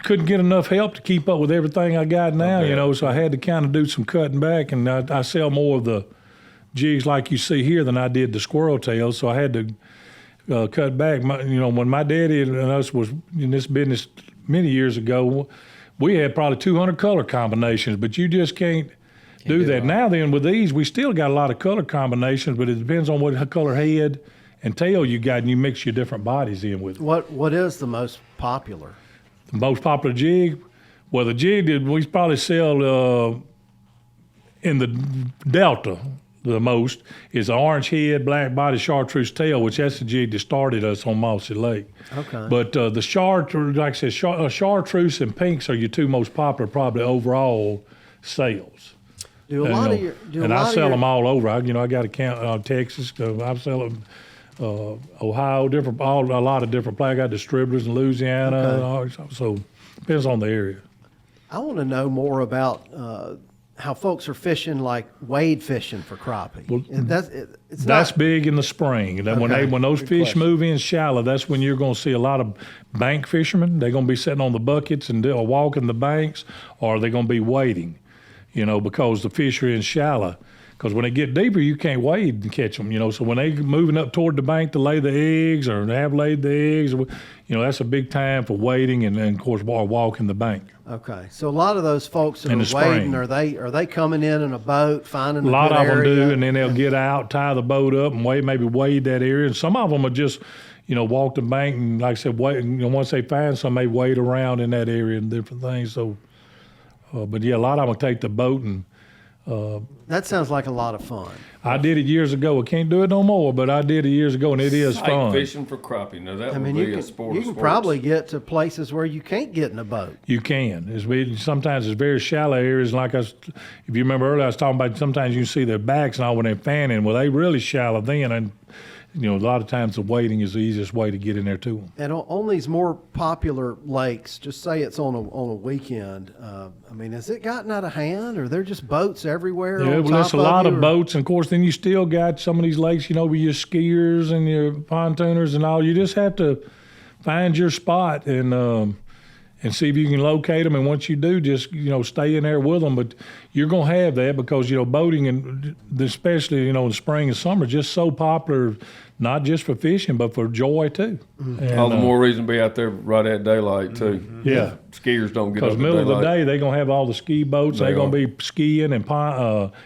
couldn't get enough help to keep up with everything I got now, so I had to kind of do some cutting back, and I sell more of the jigs like you see here than I did the squirrel tails, so I had to cut back. When my daddy and us was in this business many years ago, we had probably 200 color combinations, but you just can't do that. Now then, with these, we still got a lot of color combinations, but it depends on what color head and tail you got, and you mix your different bodies in with it. What is the most popular? The most popular jig? Well, the jig we probably sell in the Delta the most is the orange head, black body, chartreuse tail, which that's the jig that started us on Mossy Lake. Okay. But the chartreuse, like I said, chartreuse and pinks are your 2 most popular probably overall sales. I sell them all over. I got account Texas. I sell them Ohio, a lot of different places. I got distributors in Louisiana. So depends on the area. I want to know more about how folks are fishing, like wade fishing for crappie. Well, that's big in the spring. When those fish move in shallow, that's when you're going to see a lot of bank fishermen. They're going to be sitting on the buckets and walking the banks, or they're going to be wading, because the fish are in shallow. Because when they get deeper, you can't wade and catch them, So when they moving up toward the bank to lay the eggs or have laid the eggs, that's a big time for wading and of course, walking the bank. Okay, so a lot of those folks that are wading, are they coming in a boat, finding a lot good of them area? do, and then they'll get out, tie the boat up, and maybe wade that area. And some of them are just, walk the bank, and like I said, wade. Once they find some, they wade around in that area and different things. So, but yeah, a lot of them will take the boat and. That sounds like a lot of fun. I did it years ago. I can't do it no more, but I did it years ago, and it is fun. Fishing for crappie. Now that would be a sport. You can probably get to places where you can't get in a boat. You can. Sometimes it's very shallow areas. Like if you remember earlier, I was talking about sometimes you see their backs and all when they're fanning. Well, they really shallow then, and a lot of times the wading is the easiest way to get in there to them. And on these more popular lakes, just say it's on a weekend. I mean, has it gotten out of hand, or there just boats everywhere? Yeah, on well, there's top a lot you, of boats, and of course, then you still got some of these lakes, with your skiers and your pontooners and all. You just have to find your spot and see if you can locate them. And once you do, just stay in there with them. But you're gonna have that because boating, and especially in the spring and summer, is just so popular, not just for fishing but for joy too. And, All the more reason to be out there right at daylight too. Yeah. Skiers don't get up Because at middle of the daylight. day, they're going to have all the ski boats. They're going to be skiing and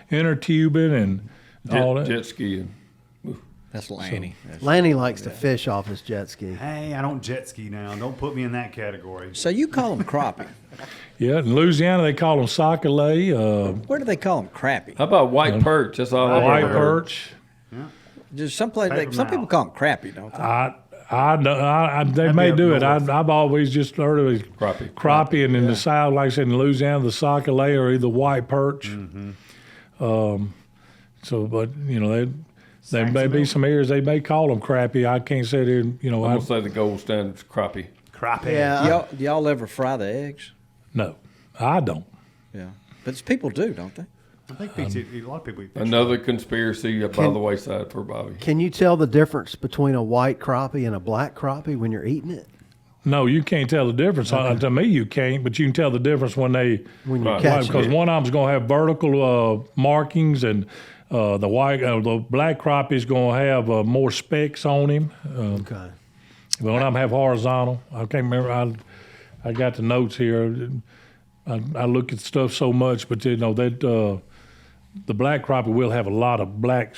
inner tubing and all that. Jet skiing. That's Lanny. Lanny likes to fish off his jet ski. Hey, I don't jet ski now. Don't put me in that category. So you call them crappie. Yeah, in Louisiana, they call them sac-a-lait. Where do they call them crappie? How about white perch? That's all I've White ever heard. perch. Just some people call them crappie, don't they? They may do it. I've always just heard of it. Crappie. And in the South, like I said, in Louisiana, the sac-a-lait or either white perch. But there may be some areas they may call them crappie. I can't say they're, I'm going to say the gold standard is crappie. Crappie. Yeah. Do y'all ever fry the eggs? No, I don't. Yeah. But people do, don't they? I think a lot of people eat fish. Another conspiracy by the wayside for Bobby. Can you tell the difference between a white crappie and a black crappie when you're eating it? No, you can't tell the difference. To me, you can't, but you can tell the difference when you catch because it. one of them's going to have vertical markings, and the black crappie is going to have more specks on him. Okay. But one of them have horizontal. I can't remember. I got the notes here. I look at stuff so much, but that the black crappie will have a lot of black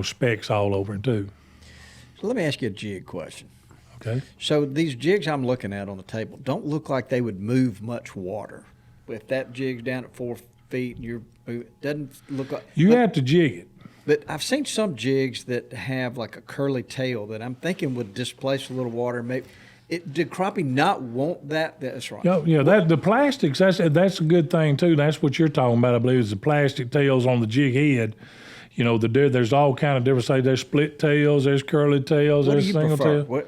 specks all over it too. So let me ask you a jig question. Okay. So these jigs I'm looking at on the table don't look like they would move much water. If that jig's down at 4 feet and it doesn't look like You have to jig it. But I've seen some jigs that have like a curly tail that I'm thinking would displace a little water. Maybe did crappie not want that? That's right. The plastics. That's a good thing too. That's what you're talking about, I believe, is the plastic tails on the jig head. There's all kind of different. Say there's split tails, there's curly tails, What do there's you single prefer? tail.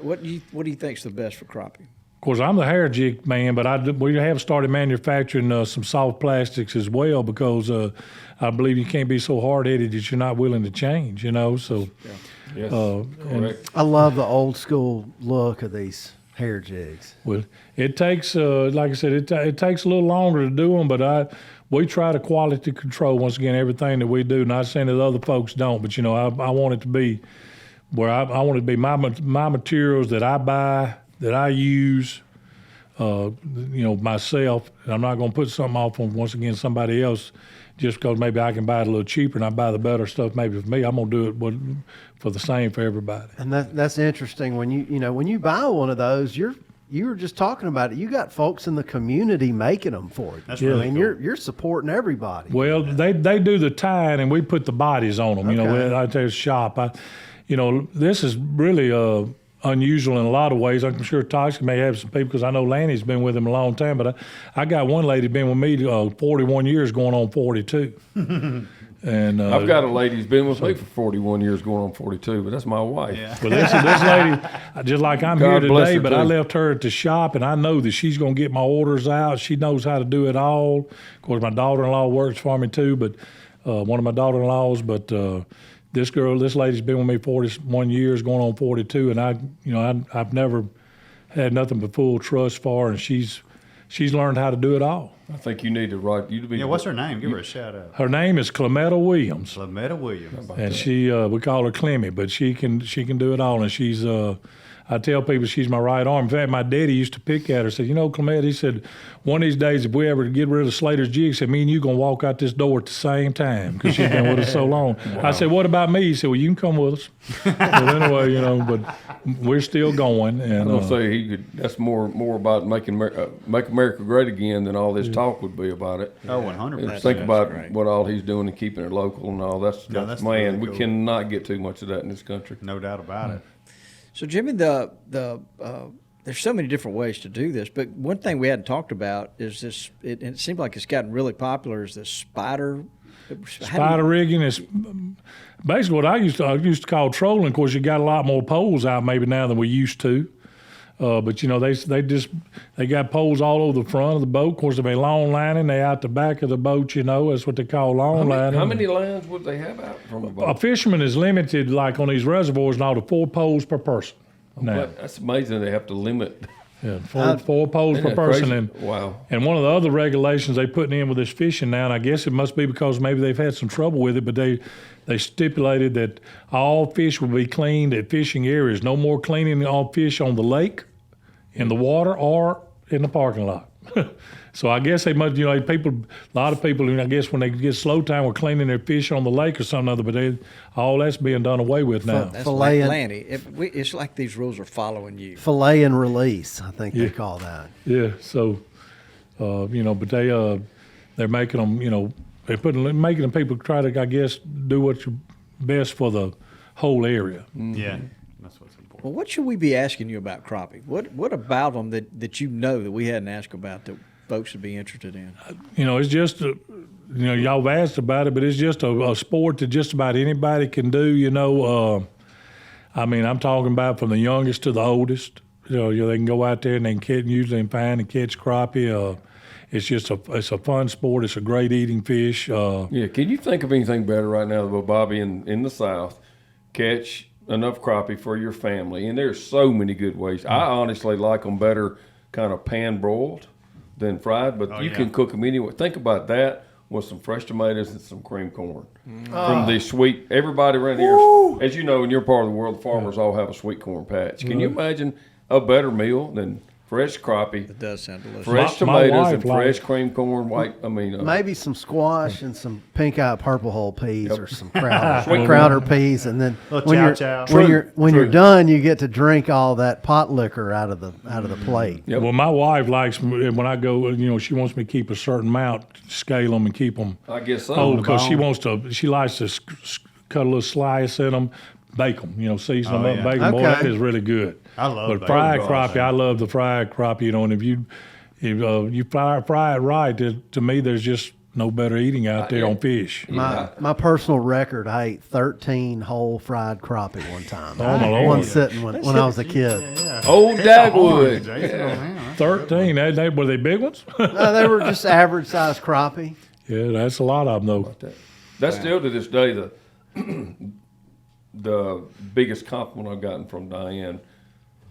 What do you think's the best for crappie? Of course, I'm the hair jig man, but we have started manufacturing some soft plastics as well because I believe you can't be so hard-headed that you're not willing to change. So. Yes, correct. I love the old school look of these hair jigs. Well, it takes, like I said, it takes a little longer to do them, but we try to quality control, once again, everything that we do. Not saying that other folks don't, but, I want it to be where I want it to be my materials that I buy, that I use, myself. And I'm not going to put something off on, once again, somebody else just because maybe I can buy it a little cheaper and I buy the better stuff maybe for me. I'm going to do it for the same for everybody. And that's interesting. When when you buy one of those, you were just talking about it. You got folks in the community making them for you. That's really cool. You're supporting everybody. Well, they do the tying and we put the bodies on them. Okay. I tell you, shop. This is really unusual in a lot of ways. I'm sure Toxic may have some people because I know Lanny's been with him a long time. But I got one lady been with me 41 years, going on 42. And I've got a lady who's been with me for 41 years, going on 42, but that's my wife. Yeah. Well, this lady, just like I'm God here bless today, her, but too. I left her at the shop, and I know that she's going to get my orders out. She knows how to do it all. Of course, my daughter-in-law works for me too, but one of my daughter-in-laws. But this lady's been with me 41 years, going on 42, and I've never had nothing but full trust for her, and she's learned how to do it all. I think you need to write. What's her name? Give her a shout out. Her name is Clemetta Williams. Lametta Williams. And she, we call her Clemmy, but she can do it all. And she's, I tell people she's my right arm. In fact, my daddy used to pick at her. Said, Clemetta, he said, one of these days, if we ever get rid of Slater's jig, he said, me and you gonna walk out this door at the same time because she's been with us so long. Wow. I said, what about me? He said, well, you can come with us. But anyway, but we're still going. And I'm gonna say that's more about make America great again than all this talk would be about it. Oh, 100%. Think about what all he's doing and keeping it local and all. That's really we cool. cannot get too much of that in this country. No doubt about it. So, Jimmy, there's so many different ways to do this, but one thing we hadn't talked about is this. It seems like it's gotten really popular. Is this spider Spider rigging is basically what I used to call trolling. Of course, you got a lot more poles out maybe now than we used to. But they got poles all over the front of the boat. Of course, if they long lining, they out the back of the boat. That's what they call long lining. How many lines would they have out from the boat? A fisherman is limited, like on these reservoirs, now to 4 poles per person. Now, That's amazing. They have to limit. yeah, four poles per person. Crazy? And Wow. And one of the other regulations they putting in with this fishing now, and I guess it must be because maybe they've had some trouble with it, but they stipulated that all fish will be cleaned at fishing areas. No more cleaning all fish on the lake, in the water, or in the parking lot. So I guess they must, a lot of people, I guess when they get slow time, were cleaning their fish on the lake or something other, but all that's being done away with now. That's like Lanny. It's like these rules are following you. Fillet and release, I think they call that. Yeah. So, but they're making them, they're making them people try to, I guess, do what's best for the whole area. Yeah, that's what's important. Well, what should we be asking you about crappie? What about them that that we hadn't asked about that folks would be interested in? It's just, y'all have asked about it, but it's just a sport that just about anybody can do, I'm talking about from the youngest to the oldest. They can go out there and they can usually find and catch crappie. It's a fun sport. It's a great eating fish. Yeah, can you think of anything better right now, Bobby, in the South, catch enough crappie for your family? And there's so many good ways. I honestly like them better kind of pan-broiled than fried, but you can cook them anyway. Think about that with some fresh tomatoes and some cream corn. From the sweet, everybody around here, as you know, in your part of the world, the farmers all have a sweet corn patch. Can you imagine a better meal than fresh crappie? It does sound delicious. My Fresh tomatoes wife and fresh cream corn, Maybe some squash and some pink-eyed purple hull peas or some crowder peas, and then when you're done, you get to drink all that pot liquor out of the plate. Yep. Well, my wife likes when I go. She wants me to keep a certain amount, scale them, and keep them. I guess so. Oh, because she likes to cut a little slice in them, bake them. Season them up, bake them. Boy, that is really good. I love But fried crappie, I love the fried crappie. And if you fry it right, to me, there's just no better eating out there on fish. My personal record, I ate 13 whole fried crappie one time. Oh, my Lord. One sitting when I was a kid. Old Dagwood. 13. Were they big ones? They were just average sized crappie. Yeah, that's a lot of them, though. That's still to this day the biggest compliment I've gotten from Diane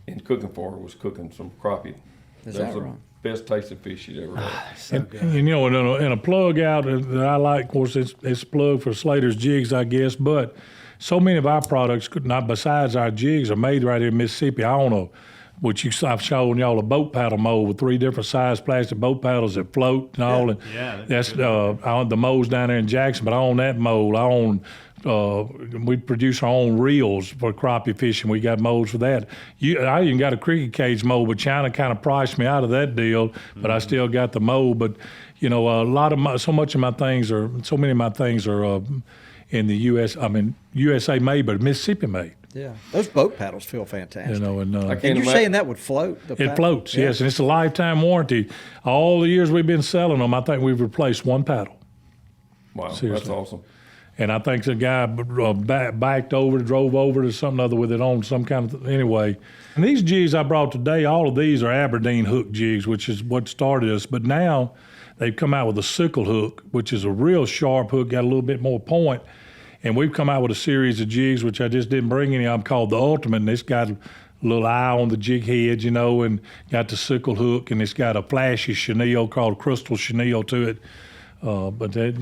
in cooking for her was cooking some crappie. Is that right? Best tasting fish she'd ever had. So good. And a plug out that I like, of course, it's a plug for Slater's jigs, I guess, but so many of our products, not besides our jigs, are made right here in Mississippi. I own I've shown y'all a boat paddle mold with 3 different size plastic boat paddles that float and all. And that's I own the molds down there in Jackson, but I own that mold. I own. We produce our own reels for crappie fishing. We got molds for that. I even got a cricket cage mold, but China kind of priced me out of that deal. But I still got the mold. But so many of my things are in the U.S. USA made, but Mississippi made. Yeah, those boat paddles feel fantastic. And you're saying that would float? It floats, yes, and it's a lifetime warranty. All the years we've been selling them, I think we've replaced one paddle. Wow, Seriously. That's awesome. And I think the guy drove over to something other with it on some kind of anyway. And these jigs I brought today, all of these are Aberdeen hook jigs, which is what started us. But now they've come out with a sickle hook, which is a real sharp hook, got a little bit more point. And we've come out with a series of jigs, which I just didn't bring any of them, called the Ultimate. And it's got a little eye on the jig head, and got the sickle hook, and it's got a flashy chenille called crystal chenille to it. But that,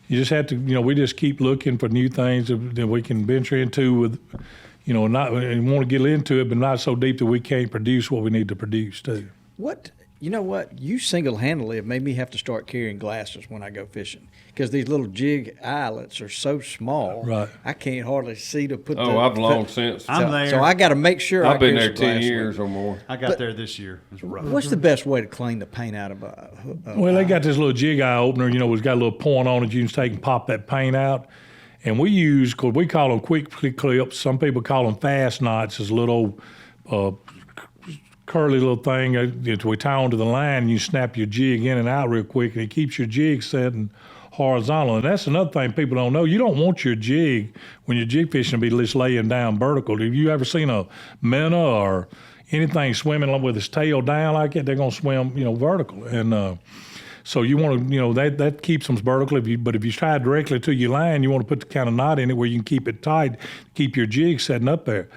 you just have to, we just keep looking for new things that we can venture into with, not and want to get into it, but not so deep that we can't produce what we need to produce too. You single-handedly have made me have to start carrying glasses when I go fishing because these little jig eyelets are so small. Right. I can't hardly see to put. I've long since. I'm there. So I got to make sure. I've been there 10 years or more. I got there this year. It was rough. What's the best way to clean the paint out of a? Well, they got this little jig eye opener. It's got a little point on it. You can take and pop that paint out. And we call them quick clips. Some people call them fast knots. It's a little curly little thing we tie onto the line. And you snap your jig in and out real quick, and it keeps your jig set and horizontal. And that's another thing people don't know. You don't want your jig, when you're jig fishing, to be just laying down vertical. Have you ever seen a minnow or anything swimming with its tail down like that? They're going to swim, vertical. And so you want to, that keeps them vertical. But if you tie it directly to your line, you want to put the kind of knot in it where you can keep it tight, keep your jig setting up there,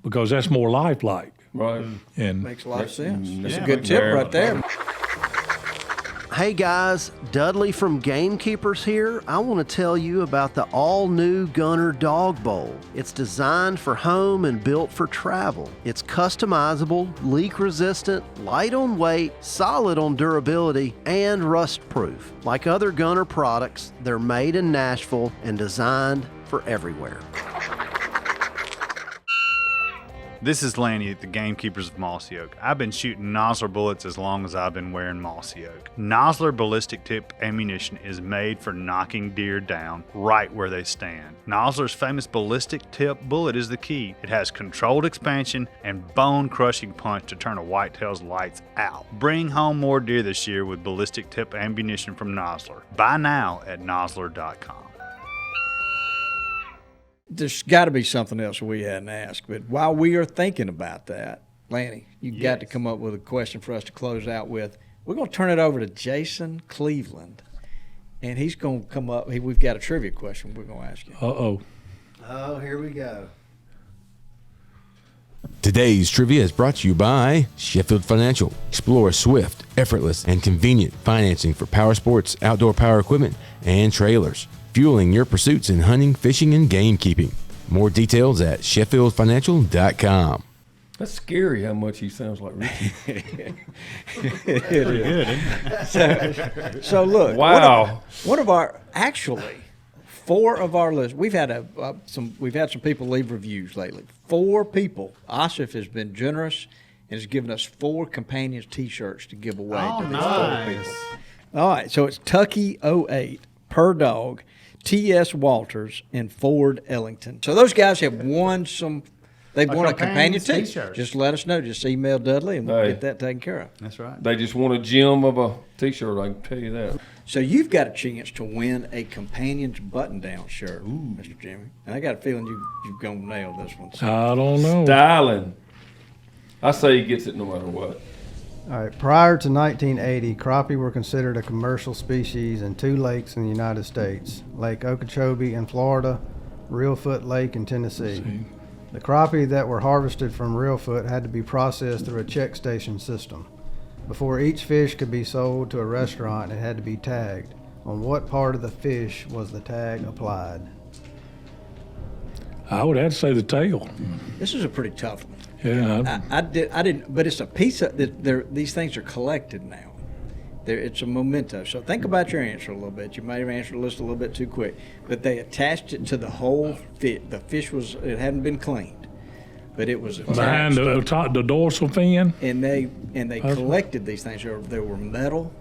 because that's more lifelike. Right. And makes a lot of sense. That's Yeah, a good tip right there. Hey guys, Dudley from Gamekeepers here. I want to tell you about the all-new Gunner Dog Bowl. It's designed for home and built for travel. It's customizable, leak-resistant, light on weight, solid on durability, and rust-proof. Like other Gunner products, they're made in Nashville and designed for everywhere. This is Lanny at the Gamekeepers of Mossy Oak. I've been shooting Nosler bullets as long as I've been wearing Mossy Oak. Nosler ballistic tip ammunition is made for knocking deer down right where they stand. Nosler's famous ballistic tip bullet is the key. It has controlled expansion and bone-crushing punch to turn a whitetail's lights out. Bring home more deer this year with ballistic tip ammunition from Nosler. Buy now at nosler.com. There's got to be something else we hadn't asked. But while we are thinking about that, Lanny, you've got to come up with a question for us to close out with. We're going to turn it over to Jason Cleveland, and he's going to come up. We've got a trivia question we're going to ask you. Oh, here we go. Today's trivia is brought to you by Sheffield Financial. Explore swift, effortless, and convenient financing for power sports, outdoor power equipment, and trailers, fueling your pursuits in hunting, fishing, and gamekeeping. More details at sheffieldfinancial.com. That's scary how much he sounds like Richie. Pretty good, isn't it? So look, Wow. one of our actually 4 of our listeners. We've had we've had some people leave reviews lately. 4 people. Asif has been generous and has given us 4 Companions T-shirts to give away to these 4 people. All right, so it's Tucky 08, Per Dog, T.S. Walters, and Ford Ellington. So those guys have won some. They've won a companion T-shirt. Just let us know. Just email Dudley, and we'll get that taken care of. That's right. They just want a gem of a T-shirt, I can tell you that. So you've got a chance to win a Companion's button-down shirt, Mr. Jimmy. And I got a feeling you're going to nail this one. So. I don't know. Styling. I say he gets it no matter what. All right. Prior to 1980, crappie were considered a commercial species in 2 lakes in the United States: Lake Okeechobee in Florida, Reelfoot Lake in Tennessee. The crappie that were harvested from Reelfoot had to be processed through a check station system. Before each fish could be sold to a restaurant, it had to be tagged. On what part of the fish was the tag applied? I would have to say the tail. This is a pretty tough one. Yeah. I didn't, but it's a piece of these things are collected now. It's a memento. So think about your answer a little bit. You might have answered the list a little bit too quick, but they attached it to the whole fish. The fish it hadn't been cleaned, but it was attached Behind the dorsal fin. And they collected these things. They were metal.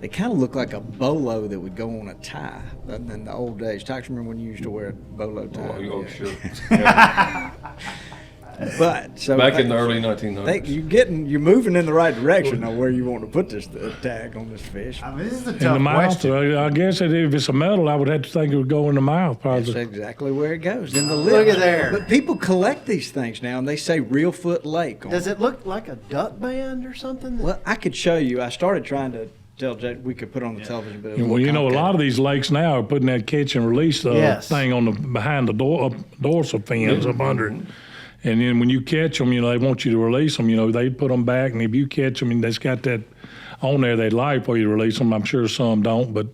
They kind of look like a bolo that would go on a tie. In the old days, Tox, remember when you used to wear a bolo tie? Oh, sure. But so back in the early 1900s. You're moving in the right direction now. Where you want to put this tag on this fish? I mean, this is a In tough the mouth. question. I guess if it's a metal, I would have to think it would go in the mouth. That's Probably. exactly where it goes, in the lips. Look at there. But people collect these things now, and they say Reelfoot Lake. Does it look like a duck band or something? Well, I could show you. I started trying to tell Jay we could put on the television, but it was Well, a lot complicated. of these lakes now are putting that catch and release Yes. thing on behind the dorsal fins up under it. And then when you catch them, they want you to release them. They put them back, and if you catch them, and that's got that on there, they'd like for you to release them. I'm sure some don't, but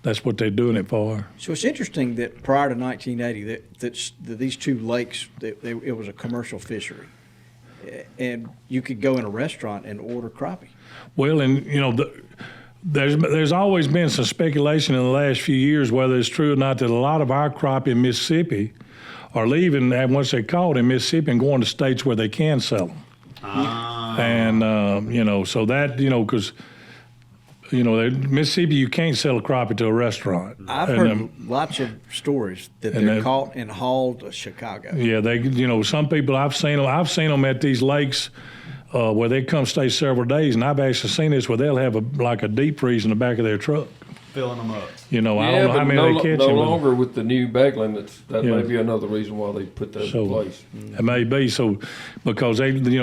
that's what they're doing it for. So it's interesting that prior to 1980, that these 2 lakes, it was a commercial fishery, and you could go in a restaurant and order crappie. Well, and there's always been some speculation in the last few years, whether it's true or not, that a lot of our crappie in Mississippi are leaving, and once they're caught in Mississippi, and going to states where they can sell them. And, so that, because, Mississippi, you can't sell a crappie to a restaurant. I've heard lots of stories that they're caught and hauled to Chicago. Yeah, some people, I've seen them at these lakes where they come stay several days, and I've actually seen this where they'll have a deep freeze in the back of their truck. filling them up. I don't know how many they catch. No longer with the new bag limits. That may be another reason why they put that in place. It may be so because they, in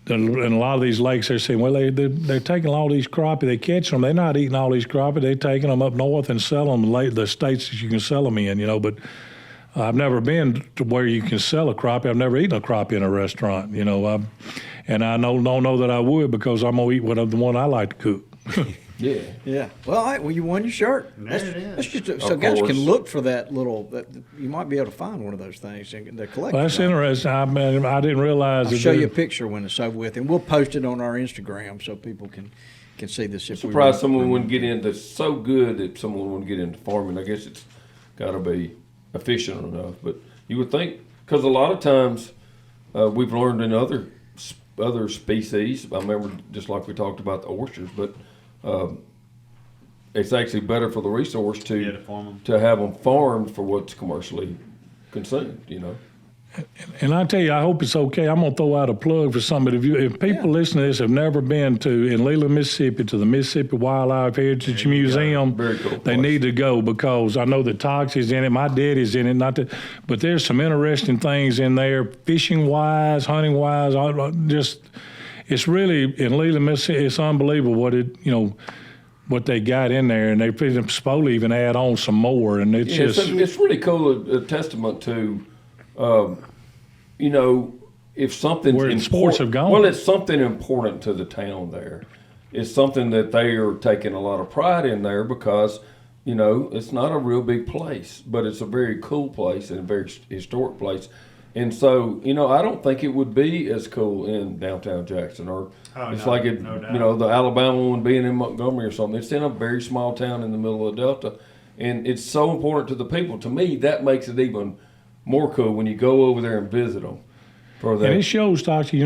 a lot of these lakes, they're saying, well, they're taking all these crappie, they catch them. They're not eating all these crappie. They're taking them up north and selling them the states that you can sell them in. But I've never been to where you can sell a crappie. I've never eaten a crappie in a restaurant. And I don't know that I would because I'm gonna eat the one I like to cook. Yeah. Well, all right. Well, you won your shirt. That's just so guys can look for that little. You might be able to find one of those things and the collection. Well, that's interesting. I didn't realize. I'll show you a picture when it's over with, and we'll post it on our Instagram so people can see this. I'm surprised someone wouldn't get into so good that someone wouldn't get into farming. I guess it's got to be efficient enough, but you would think because a lot of times we've learned in other species. I remember just like we talked about the oysters, but it's actually better for the resource to have them farmed for what's commercially consumed. And I tell you, I hope it's okay. I'm gonna throw out a plug for somebody. If people listening to this have never been in Leland, Mississippi, to the Mississippi Wildlife Heritage Museum, they need to go because I know that Toxie's in it. My daddy's in it. But there's some interesting things in there, fishing wise, hunting wise. It's really in Leland, Mississippi. It's unbelievable what they got in there, and they supposed to even add on some more. And it's really cool. A testament to. If something's where sports have gone. Well, it's something important to the town there. It's something that they are taking a lot of pride in there because, it's not a real big place, but it's a very cool place and a very historic place. And so, I don't think it would be as cool in downtown Jackson the Alabama one being in Montgomery or something. It's in a very small town in the middle of the Delta, and it's so important to the people. To me, that makes it even more cool when you go over there and visit them. And it shows, Toxie,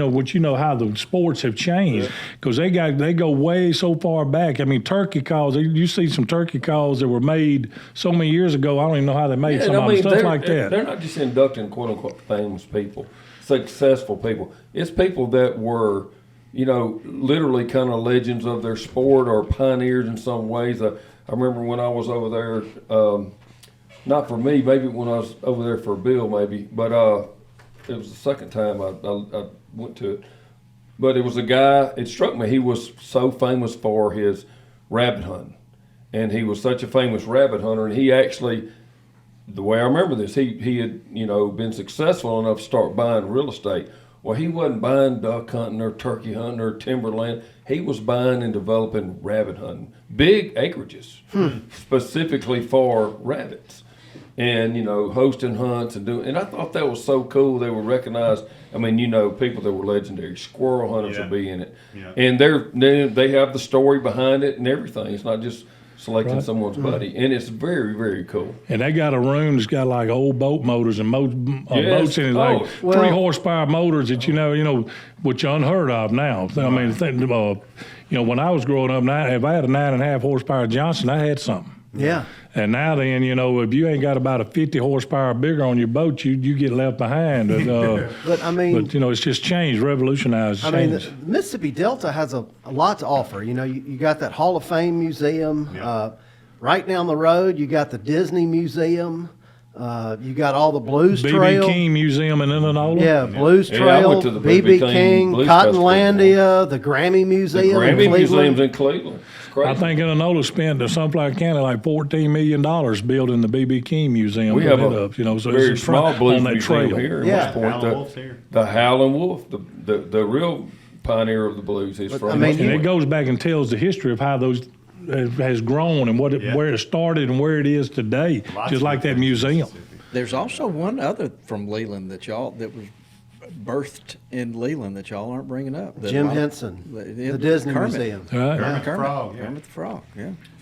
how the sports have changed because they go way so far back. I mean, turkey calls. You see some turkey calls that were made so many years ago. I don't even know how they made some of them, stuff like that. They're not just inducting quote unquote famous people, successful people. It's people that were, literally kind of legends of their sport or pioneers in some ways. I remember when I was over there. Not for me, maybe when I was over there for Bill, maybe, but it was the second time I went to it. But it was a guy, it struck me, he was so famous for his rabbit hunting. And he was such a famous rabbit hunter, and he actually, the way I remember this, he had, been successful enough to start buying real estate. Well, he wasn't buying duck hunting or turkey hunting or timberland. He was buying and developing rabbit hunting, big acreages, specifically for rabbits. And, hosting hunts and I thought that was so cool. They were recognized. I mean, people that were legendary. Squirrel hunters would be in it. Yeah. And they have the story behind it and everything. It's not just selecting someone's buddy. And it's very, very cool. And they got a room that's got like old boat motors and boats in it, 3 horsepower motors that, which are unheard of now. I mean, when I was growing up, if I had a 9.5 horsepower Johnson, I had something. Yeah. And now then, if you ain't got about a 50 horsepower bigger on your boat, you get left behind. But it's just changed, revolutionized. The Mississippi Delta has a lot to offer. You got that Hall of Fame museum. Right down the road, you got the Disney Museum. You got all the Blues Trail. B.B. King Museum in Indianola. Yeah, Blues Trail, B.B. King, Cottonlandia, the Grammy Museum. The Grammy Museum's in Cleveland. I think Indianola spent Sunflower County like $14 million building the B.B. King Museum. We have a very small blues museum here. The Howlin' Wolf, the real pioneer of the blues. He's from. And it goes back and tells the history of how those has grown and where it started and where it is today, just like that museum. There's also one other from Leland that was birthed in Leland that y'all aren't bringing up. Jim Henson, the Disney Museum. Kermit the Frog. Kermit the Frog,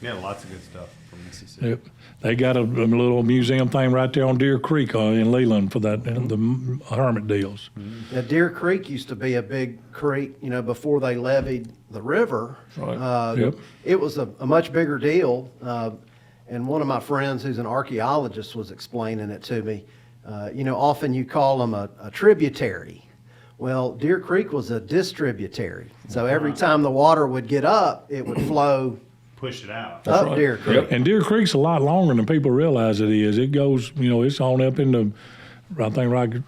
Yeah, lots of good stuff from Mississippi. Yep. They got a little museum thing right there on Deer Creek in Leland for that the hermit deals. Mm-hmm. Deer Creek used to be a big creek, before they levied the river. Right. It was a much bigger deal. And one of my friends who's an archaeologist was explaining it to me. Often you call them a tributary. Well, Deer Creek was a distributary. So every time the water would get up, it would flow push it out. Up right. Deer Creek. Yep. And Deer Creek's a lot longer than people realize it is. It goes, it's on up into, I think,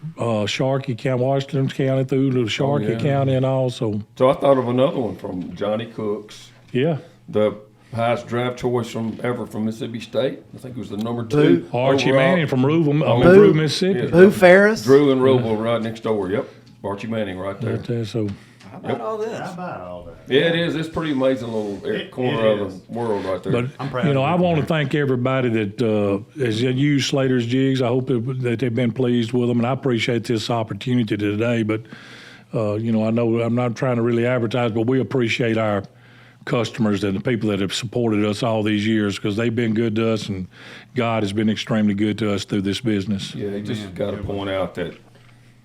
Sharkey County, Washington County, through to Sharkey yeah. County and all. So So I thought of another one from Johnny Cook's, yeah. the highest draft choice ever from Mississippi State. I think it was the number Boo. 2. Archie overall. Manning from Boo. Rue, Mississippi. Yeah. Boo Ferris. Drew and Roble right next door. Yep, Archie Manning right there. Right there, so How about all this? How about all that? Yeah, it is. It's pretty amazing little corner it of is. the world right there. But I'm proud I of you. want to thank everybody that has used Slater's jigs. I hope that they've been pleased with them, and I appreciate this opportunity today. But I know I'm not trying to really advertise, but we appreciate our customers and the people that have supported us all these years, because they've been good to us, and God has been extremely good to us through this business. Yeah, you just got to point out that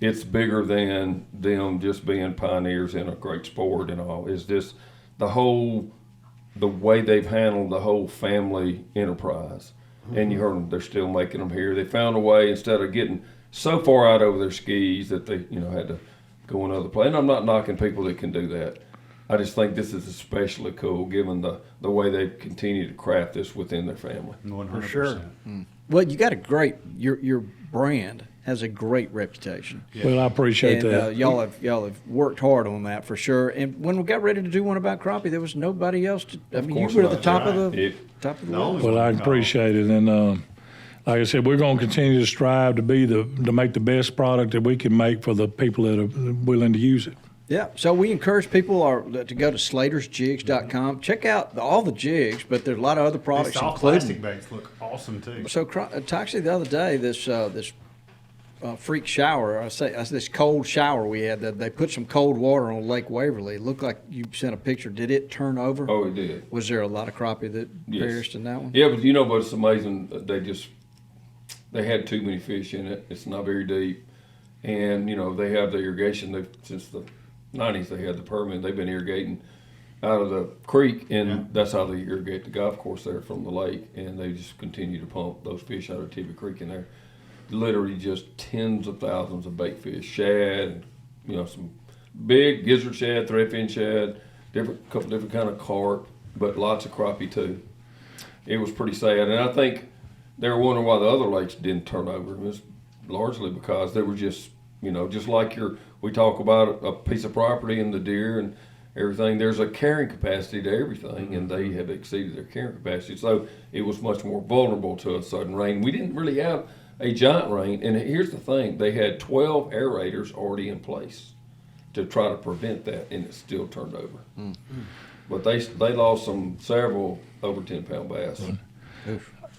it's bigger than them just being pioneers in a great sport and all. Is this the way they've handled the whole family enterprise? And you heard them; they're still making them here. They found a way, instead of getting so far out over their skis that they had to go another place. And I'm not knocking people that can do that. I just think this is especially cool, given the way they continue to craft this within their family. 100%. For sure. Well, you got a great, your brand has a great reputation. Well, I appreciate And that. y'all have worked hard on that for sure. And when we got ready to do one about crappie, there was nobody else to. I mean, you course were at the not. top of Right. the top of the No. list. Well, I appreciate it, and like I said, we're going to continue to strive to make the best product that we can make for the people that are willing to use it. Yeah, so we encourage people to go to slatersjigs.com. Check out all the jigs, but there's a lot of other These products, soft including. plastic baits look awesome too. So, Toxie, the other day, this freak shower, this cold shower we had, that they put some cold water on Lake Waverly. It looked like you sent a picture. Did it turn over? Oh, it did. Was there a lot of crappie that Yes. perished in that one? Yeah, but but it's amazing that they had too many fish in it. It's not very deep, and they have the irrigation. Since the 90s they had the permit. They've been irrigating out of the creek, and that's how they irrigate the golf course there from the lake. And they just continue to pump those fish out of Tibby Creek in there. Literally just tens of thousands of bait fish, shad, some big gizzard shad, threadfin shad, couple different kind of carp, but lots of crappie too. It was pretty sad, and I think they were wondering why the other lakes didn't turn over. It was largely because they were just, just like we talk about a piece of property and the deer and everything. There's a carrying capacity to everything, and they have exceeded their carrying capacity. So it was much more vulnerable to a sudden rain. We didn't really have a giant rain, and here's the thing: they had 12 aerators already in place to try to prevent that, and it still turned over. Mm-hmm. But they lost several over 10-pound bass.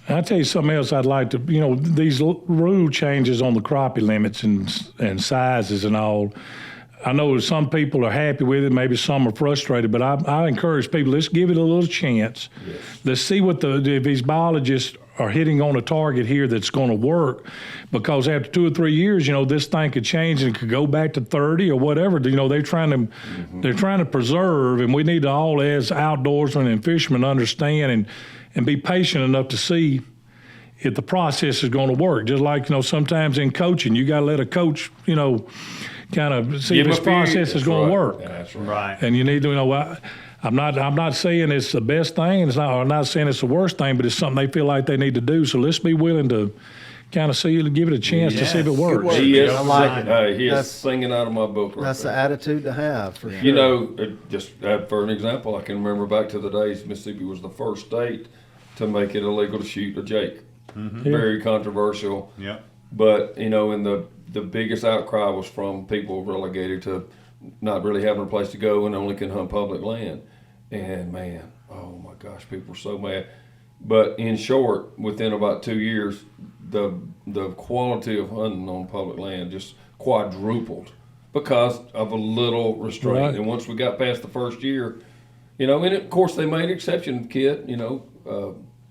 I'll tell you something else I'd like to, these rule changes on the crappie limits and sizes and all. I know some people are happy with it, maybe some are frustrated, but I encourage people, let's give it a little chance. Yes. Let's see if these biologists are hitting on a target here that's going to work, because after 2 or 3 years, this thing could change and it could go back to 30 or whatever. They're trying to preserve, and we need to all, as outdoorsmen and fishermen, understand and be patient enough to see if the process is going to work. Just like, sometimes in coaching, you got to let a coach, kind of see if his process is going to work. That's Right. And you need to, I'm not saying it's the best thing. I'm not saying it's the worst thing, but it's something they feel like they need to do. So let's be willing to kind of give it a chance to see if it works. He is, I like it. He is That's- singing out of my book right That's there. the attitude to have, for sure. Just for an example, I can remember back to the days Mississippi was the first state to make it illegal to shoot a jake. Mm-hmm. Very controversial. Yep. But, and the biggest outcry was from people relegated to not really having a place to go and only can hunt public land. And man, oh my gosh, people were so mad. But in short, within about 2 years, the quality of hunting on public land just quadrupled because of a little restraint. Right. And once we got past the first year, and of course they made an exception, kid,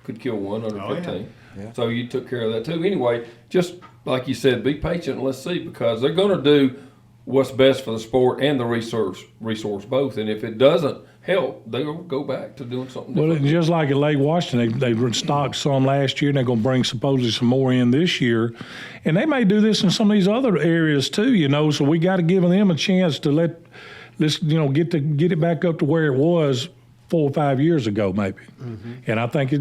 could kill one under 15. Yeah. So you took care of that too. Anyway, just like you said, be patient and let's see, because they're going to do what's best for the sport and the resource both. And if it doesn't help, they'll go back to doing something Well, different. just like at Lake Washington, they stocked some last year, and they're going to bring supposedly some more in this year. And they may do this in some of these other areas too, so we got to give them a chance to let's get it back up to where it was 4 or 5 years ago, maybe. And I think it,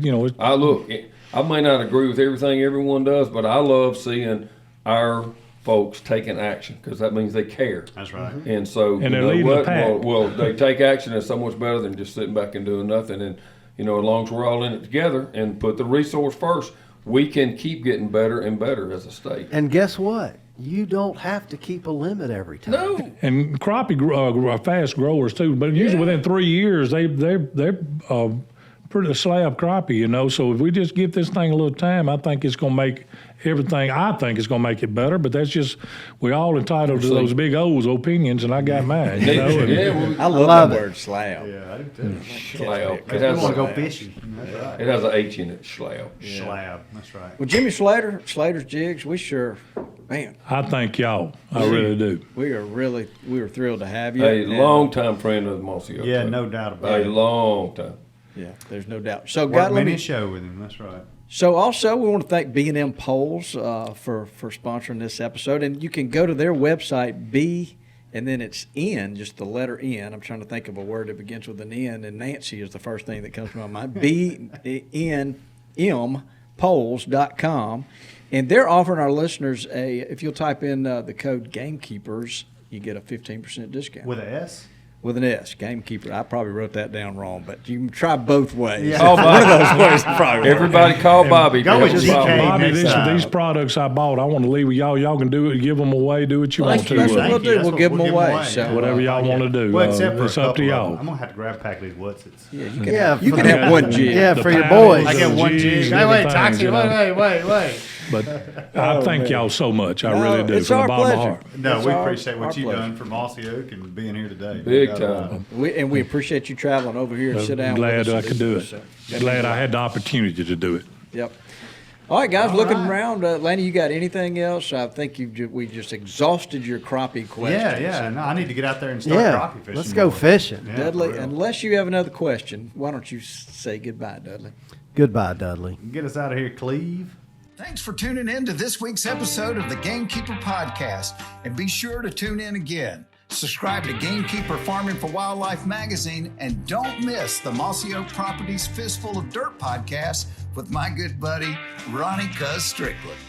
I may not agree with everything everyone does, but I love seeing our folks taking action because that means they care. That's right. And so, And they're leading the pack. Well, they take action. It's so much better than just sitting back and doing nothing. And as long as we're all in it together and put the resource first, we can keep getting better and better as a state. And guess what? You don't have to keep a limit every time. No. And crappie are fast growers too, but usually within 3 years they're pretty slab crappie, So if we just give this thing a little time, I think it's going to make everything. I think it's going to make it better. But that's just we're all entitled to those big O's opinions, and I got mine. I love that word slab. Yeah, I do too. Slab. You want to go fishing. It has an H in it. Slab. Slab. That's right. Well, Jimmy Slater, Slater's Jigs, we sure, man. I thank y'all. I really do. We were thrilled to have you. A long-time friend of the Mossy Oak. Yeah, no doubt about it. A long time. Yeah, there's no doubt. So, Worked many a show with him. That's right. So also we want to thank B&M Poles for sponsoring this episode, and you can go to their website, B, and then it's N, just the letter N. I'm trying to think of a word that begins with an N, and Nancy is the first thing that comes to my mind. BNM Poles.com, and they're offering our listeners if you'll type in the code Gamekeepers, you get a 15% discount. With an S? With an S, Gamekeeper. I probably wrote that down wrong, but you can try both ways. Yeah. Call One of those ways probably Everybody call Bobby. Go with Just GK. Bobby, next time. these products I bought, I want to leave with y'all. Y'all can do it, give them away, do what you want to. That's what Thank we'll you. do. That's We'll what give them we'll away. So, Whatever y'all want to do. Well, except for it's a up to couple of y'all. them. I'm going to have to grab a pack of these Wutzits. yeah, Yeah, you can have one jig. Yeah, The for your paddles, boys. I get one G's, jig. Hey, wait, everything, Toxie, wait. But I thank y'all so much. I really do. It's From the our bottom of my pleasure. heart. No, It's we our- appreciate our what you've pleasure. done for Mossy Oak and being here today. Big No doubt about time. We appreciate you traveling over here and sit down Glad with us. I and could do it. so. Glad I had the opportunity to do it. Yep. All right, guys, looking around. Lanny, you got anything else? I think we just exhausted your crappie questions. Yeah. No, I need to get out there and start Yeah, crappie fishing. let's go more. fishing. Yeah, Dudley, for real. unless you have another question, why don't you say goodbye, Dudley? Goodbye, Dudley. Get us out of here, Cleve. Thanks for tuning in to this week's episode of the Gamekeeper Podcast, and be sure to tune in again. Subscribe to Gamekeeper Farming for Wildlife magazine, and don't miss the Mossy Oak Properties Fistful of Dirt podcast with my good buddy, Ronnie Cuz Strickland.